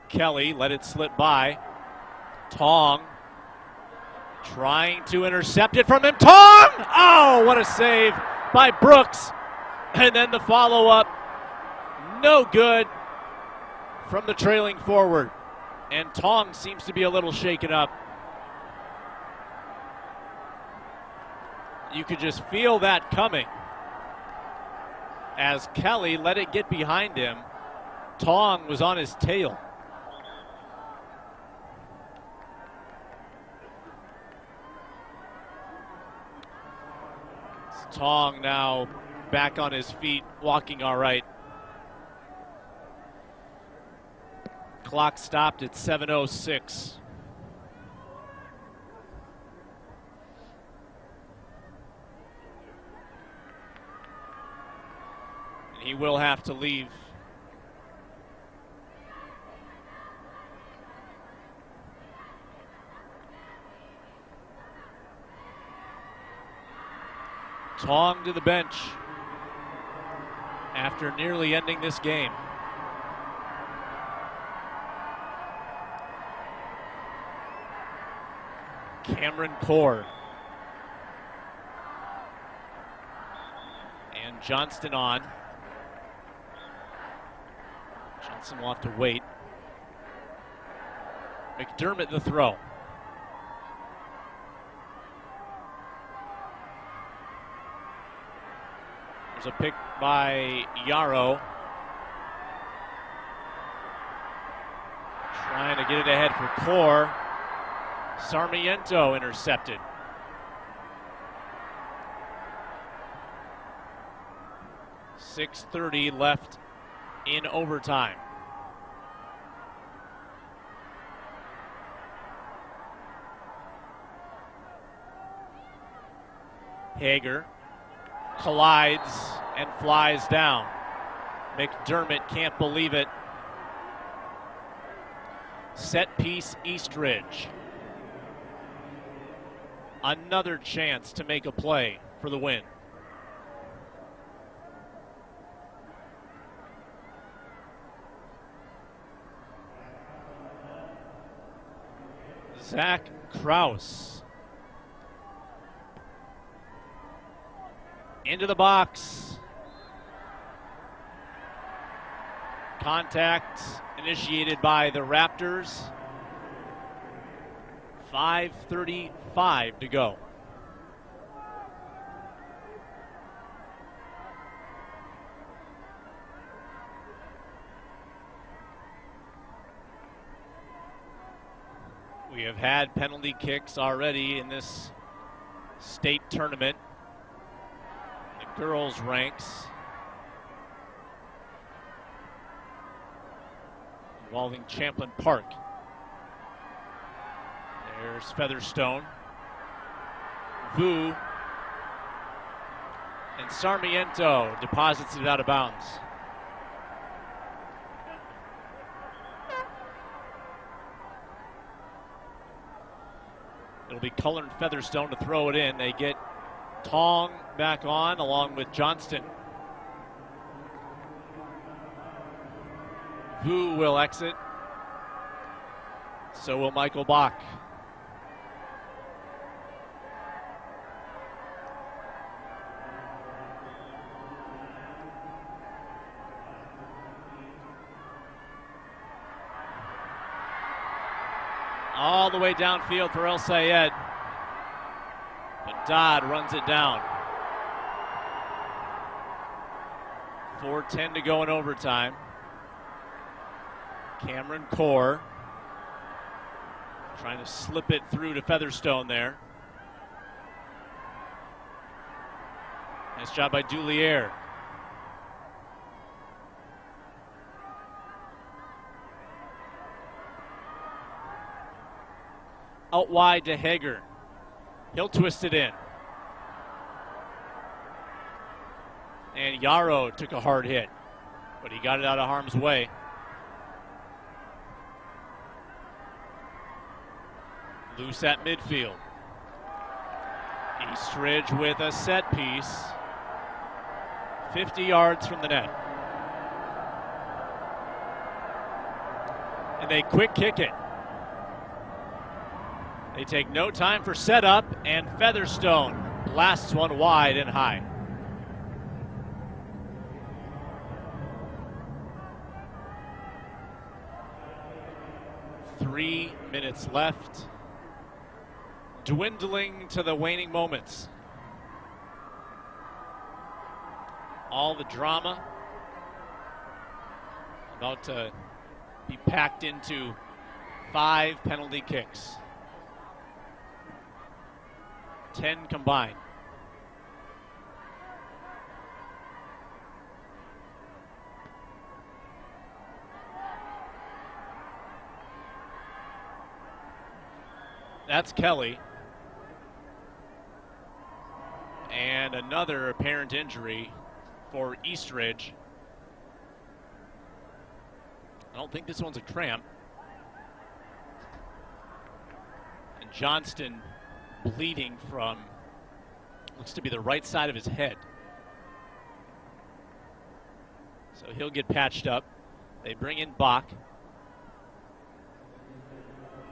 Kelly let it slip by. Tong trying to intercept it from him. Tong! Oh, what a save by Brooks. And then the follow-up, no good from the trailing forward. And Tong seems to be a little shaken up. You could just feel that coming. As Kelly let it get behind him, Tong was on his tail. Tong now back on his feet, walking all right. Clock stopped at 7:06. And he will have to leave. Tong to the bench after nearly ending this game. Cameron Core and Johnston on. Johnson will have to wait. McDermott the throw. There's a pick by Yarrow. Trying to get it ahead for Core. Sarmiento intercepted. .6:30 left in overtime. Hager collides and flies down. McDermott can't believe it. Set piece Eastridge. Another chance to make a play for the win. Zach Kraus. Into the box. Contact initiated by the Raptors. 5:35 to go. We have had penalty kicks already in this state tournament. The girls' ranks involving Champlin Park. There's Featherstone, Vu, and Sarmiento deposits it out of bounds. It'll be Cullen Featherstone to throw it in. They get Tong back on along with Johnston. Vu will exit. So will Michael Bach. All the way downfield for El Sayed. But Dodd runs it down. 4:10 to go in overtime. Cameron Core trying to slip it through to Featherstone there. Nice job by Dulier. Out wide to Hager. He'll twist it in. And Yarrow took a hard hit, but he got it out of harm's way. Loose at midfield. Eastridge with a set piece. 50 yards from the net. And they quick kick it. They take no time for setup, and Featherstone blasts one wide and high. Three minutes left, dwindling to the waning moments. All the drama about to be packed into 5 penalty kicks. 10 combined. That's Kelly. And another apparent injury for Eastridge. I don't think this one's a cramp. And Johnston bleeding from, looks to be the right side of his head. So he'll get patched up. They bring in Bach.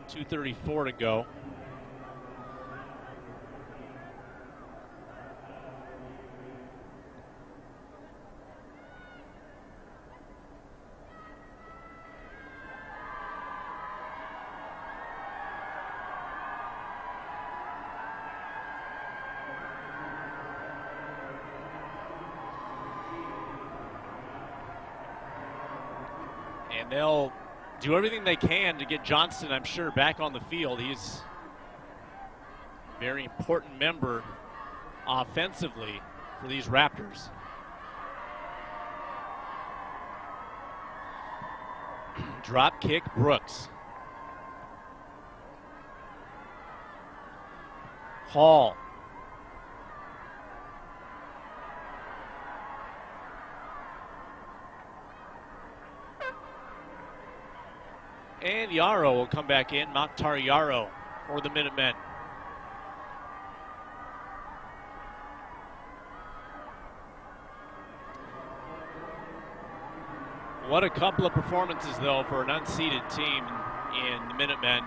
2:34 to go. And they'll do everything they can to get Johnston, I'm sure, back on the field. He's a very important member offensively for these Raptors. Drop kick, Brooks. Hall. And Yarrow will come back in, Mokhtar Yarrow for the Minutemen. What a couple of performances, though, for an unseeded team in the Minutemen.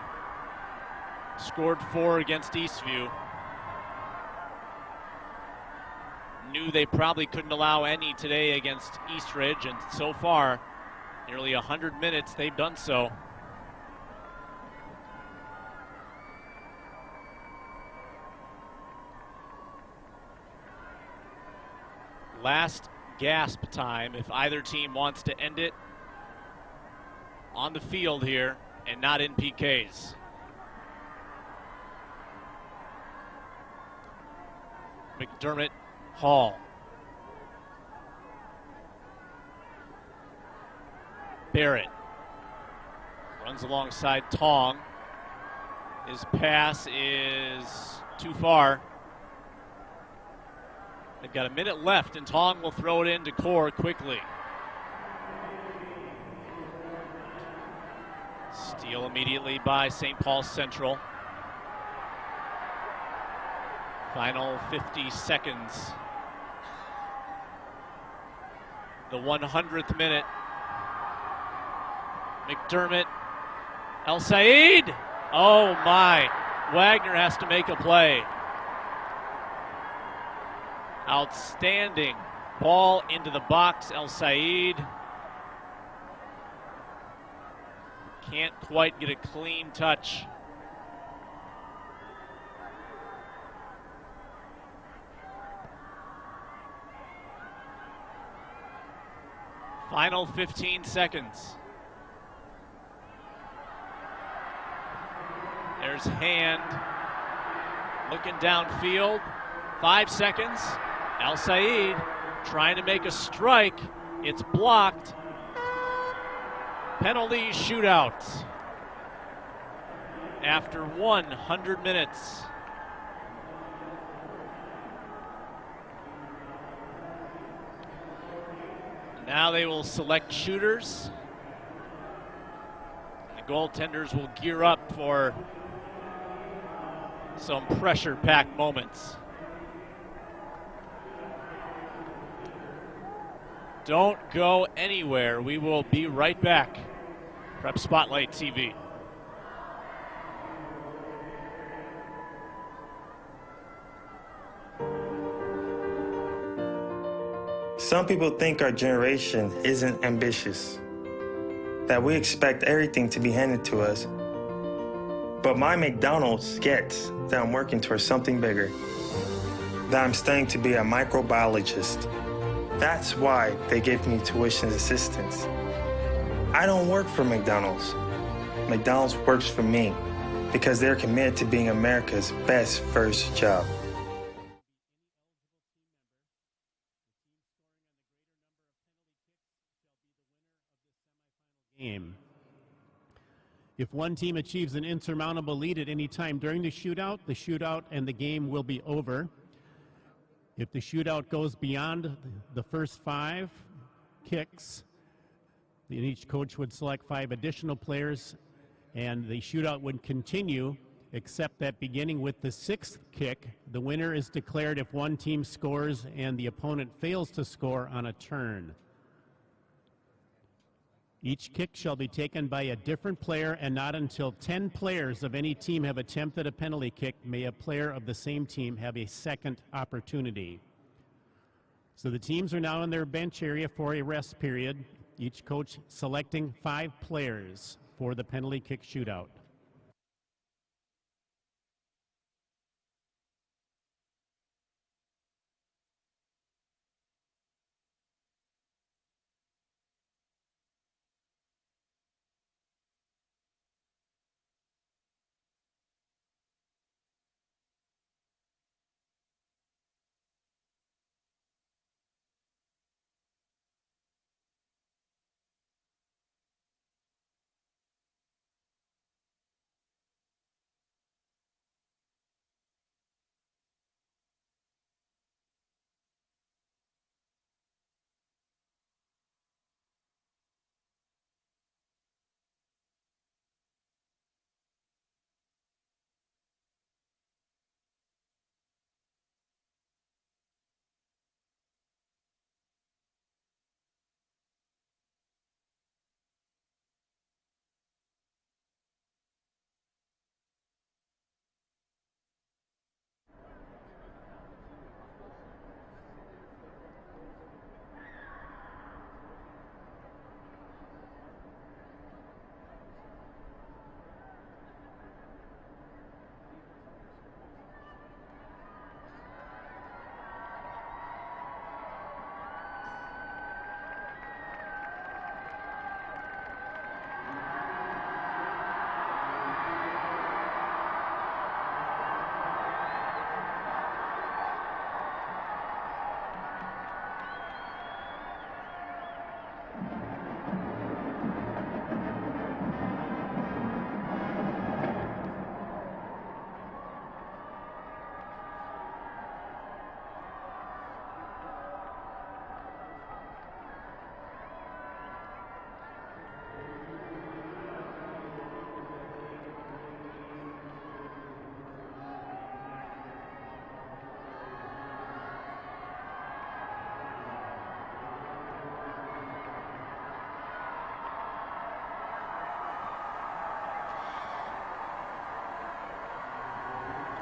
Scored 4 against Eastview. Knew they probably couldn't allow any today against Eastridge, and so far, nearly 100 minutes, they've done so. Last gasp time if either team wants to end it on the field here and not in PKs. McDermott, Hall. Barrett runs alongside Tong. His pass is too far. They've got a minute left, and Tong will throw it into Core quickly. Steal immediately by St. Paul Central. Final 50 seconds. The 100th minute. McDermott, El Said. Oh my, Wagner has to make a play. Outstanding ball into the box, El Said. Can't quite get a clean touch. Final 15 seconds. There's Hand looking downfield. 5 seconds. El Said trying to make a strike. It's blocked. Penalty shootout after 100 minutes. Now they will select shooters. The goaltenders will gear up for some pressure-packed moments. Don't go anywhere. We will be right back Prep Spotlight TV. Some people think our generation isn't ambitious, that we expect everything to be handed to us. But my McDonald's gets that I'm working towards something bigger, that I'm studying to be a microbiologist. That's why they give me tuition assistance. I don't work for McDonald's. McDonald's works for me because they're committed to being America's best first job. Game. If one team achieves an insurmountable lead at any time during the shootout and the game will be over. If the shootout goes beyond the first 5 kicks, then each coach would select 5 additional players, and the shootout would continue, except that beginning with the 6th kick, the winner is declared if one team scores and the opponent fails to score on a turn. Each kick shall be taken by a different player, and not until 10 players of any team have attempted a penalty kick may a player of the same team have a second opportunity. So the teams are now in their bench area for a rest period, each coach selecting 5 players for the penalty kick shootout.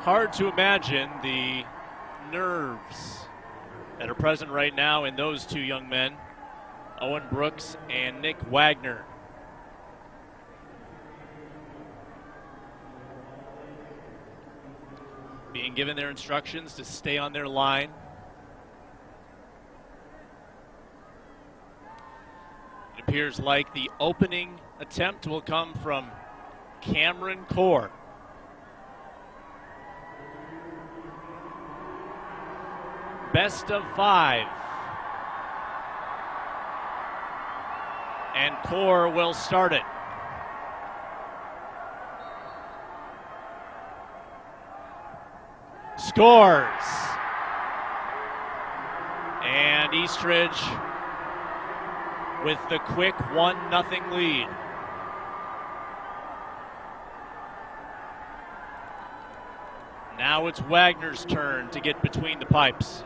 Hard to imagine the nerves that are present right now in those 2 young men, Owen Brooks and Nick Wagner. Being given their instructions to stay on their line. It appears like the opening attempt will come from Cameron Core. Best of 5. And Core will start it. Scores. And Eastridge with the quick 1-0 lead. Now it's Wagner's turn to get between the pipes.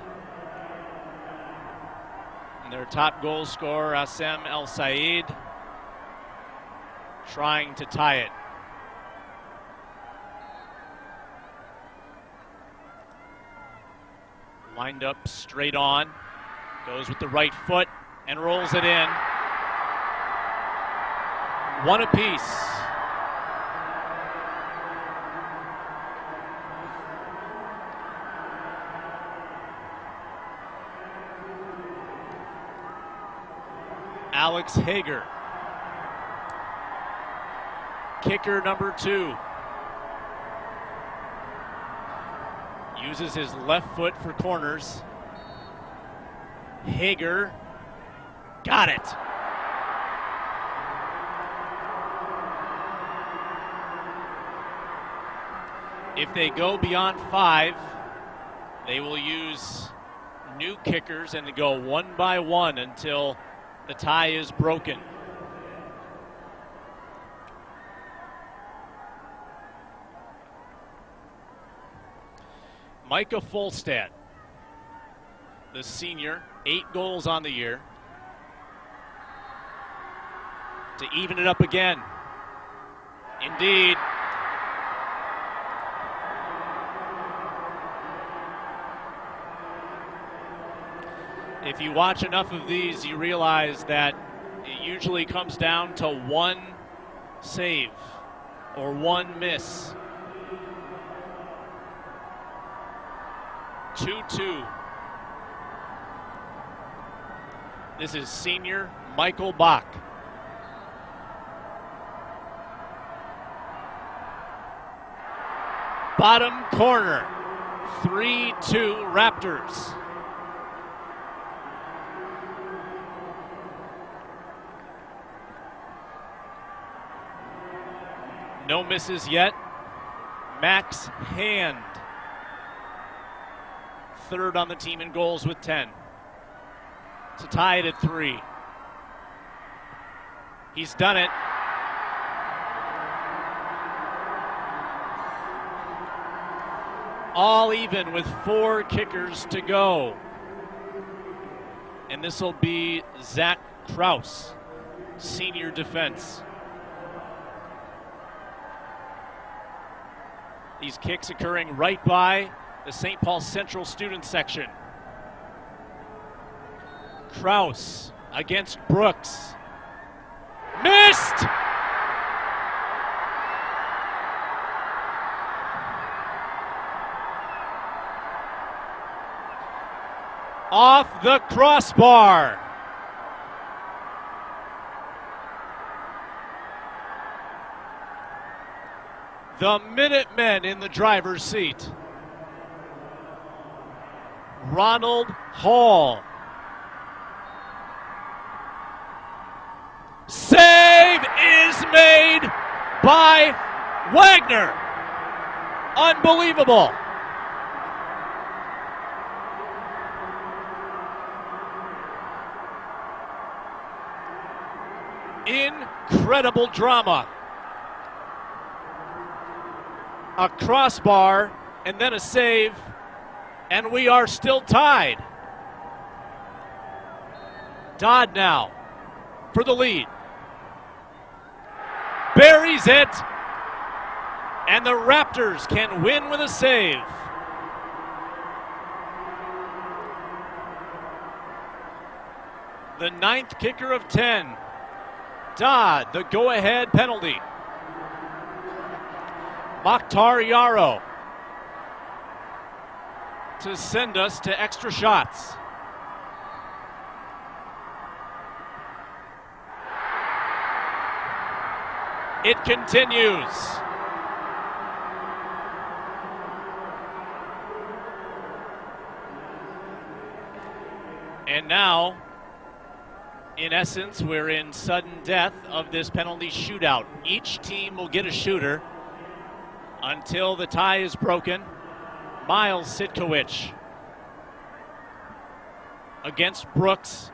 And their top goal scorer, Assem El Said, trying to tie it. Lined up straight on, goes with the right foot and rolls it in. One apiece. Alex Hager, kicker number 2. Uses his left foot for corners. Hager got it. If they go beyond 5, they will use new kickers and go one by one until the tie is broken. Micah Folstad, the senior, 8 goals on the year, to even it up again. Indeed. If you watch enough of these, you realize that it usually comes down to one save or one miss. 2-2. This is senior Michael Bach. Bottom corner, 3-2 Raptors. No misses yet. Max Hand, 3rd on the team in goals with 10. To tie it at 3. He's done it. All even with 4 kickers to go. And this will be Zach Kraus, senior defense. These kicks occurring right by the St. Paul Central student section. Kraus against Brooks. Missed! Off the crossbar. The Minutemen in the driver's seat. Ronald Hall. Save is made by Wagner. Unbelievable. Incredible drama. A crossbar and then a save, and we are still tied. Dodd now for the lead. Buries it, and the Raptors can win with a save. The 9th kicker of 10. Dodd, the go-ahead penalty. Mokhtar Yarrow to send us to extra shots. It continues. And now, in essence, we're in sudden death of this penalty shootout. Each team will get a shooter until the tie is broken. Miles Sitkowicz against Brooks.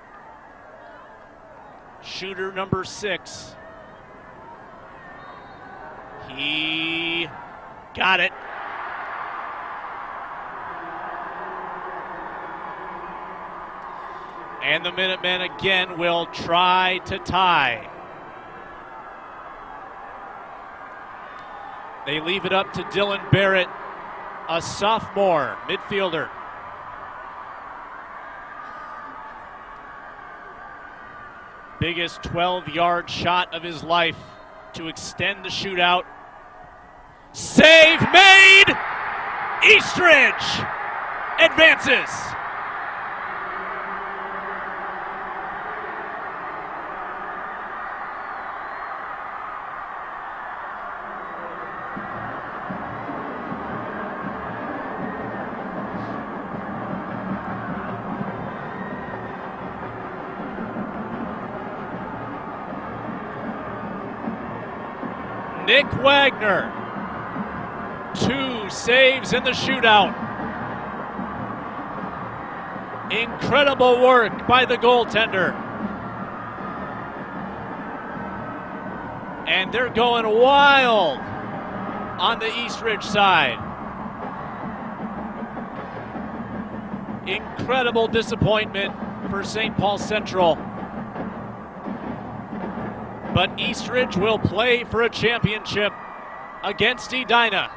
Shooter number 6. He got it. And the Minutemen again will try to tie. They leave it up to Dylan Barrett, a sophomore midfielder. Biggest 12-yard shot of his life to extend the shootout. Save made! Eastridge advances. Nick Wagner, 2 saves in the shootout. Incredible work by the goaltender. And they're going wild on the Eastridge side. Incredible disappointment for St. Paul Central. But Eastridge will play for a championship against Edina.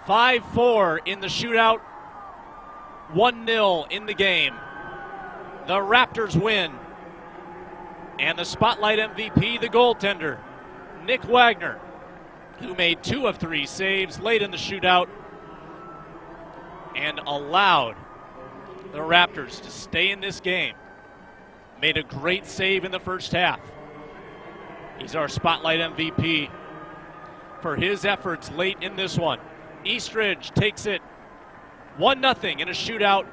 (5-4) in the shootout, 1-0 in the game. The Raptors win. And the Spotlight MVP, the goaltender, Nick Wagner, who made 2 of 3 saves late in the shootout and allowed the Raptors to stay in this game. Made a great save in the first half. He's our Spotlight MVP for his efforts late in this one. Eastridge takes it 1-0 in a shootout,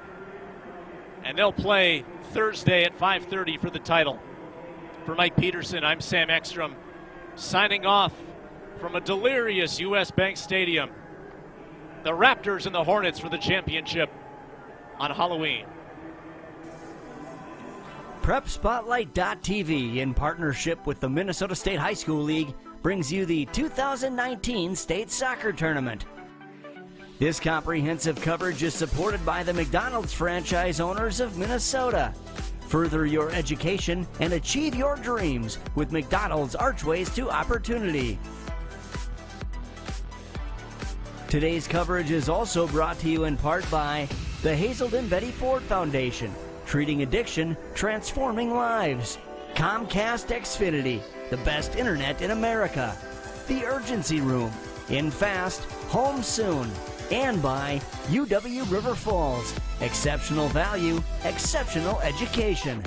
and they'll play Thursday at 5:30 for the title. For Mike Peterson, I'm Sam Ekstrom, signing off from a delirious U.S. Bank Stadium. The Raptors and the Hornets for the championship on Halloween. PrepSpotlight.tv, in partnership with the Minnesota State High School League, brings you the 2019 State Soccer Tournament. This comprehensive coverage is supported by the McDonald's franchise owners of Minnesota. Further your education and achieve your dreams with McDonald's Archways to Opportunity. Today's coverage is also brought to you in part by the Hazelden Betty Ford Foundation, treating addiction, transforming lives. Comcast Xfinity, the best internet in America. The Urgency Room, in fast, home soon. And by UW River Falls, exceptional value, exceptional education.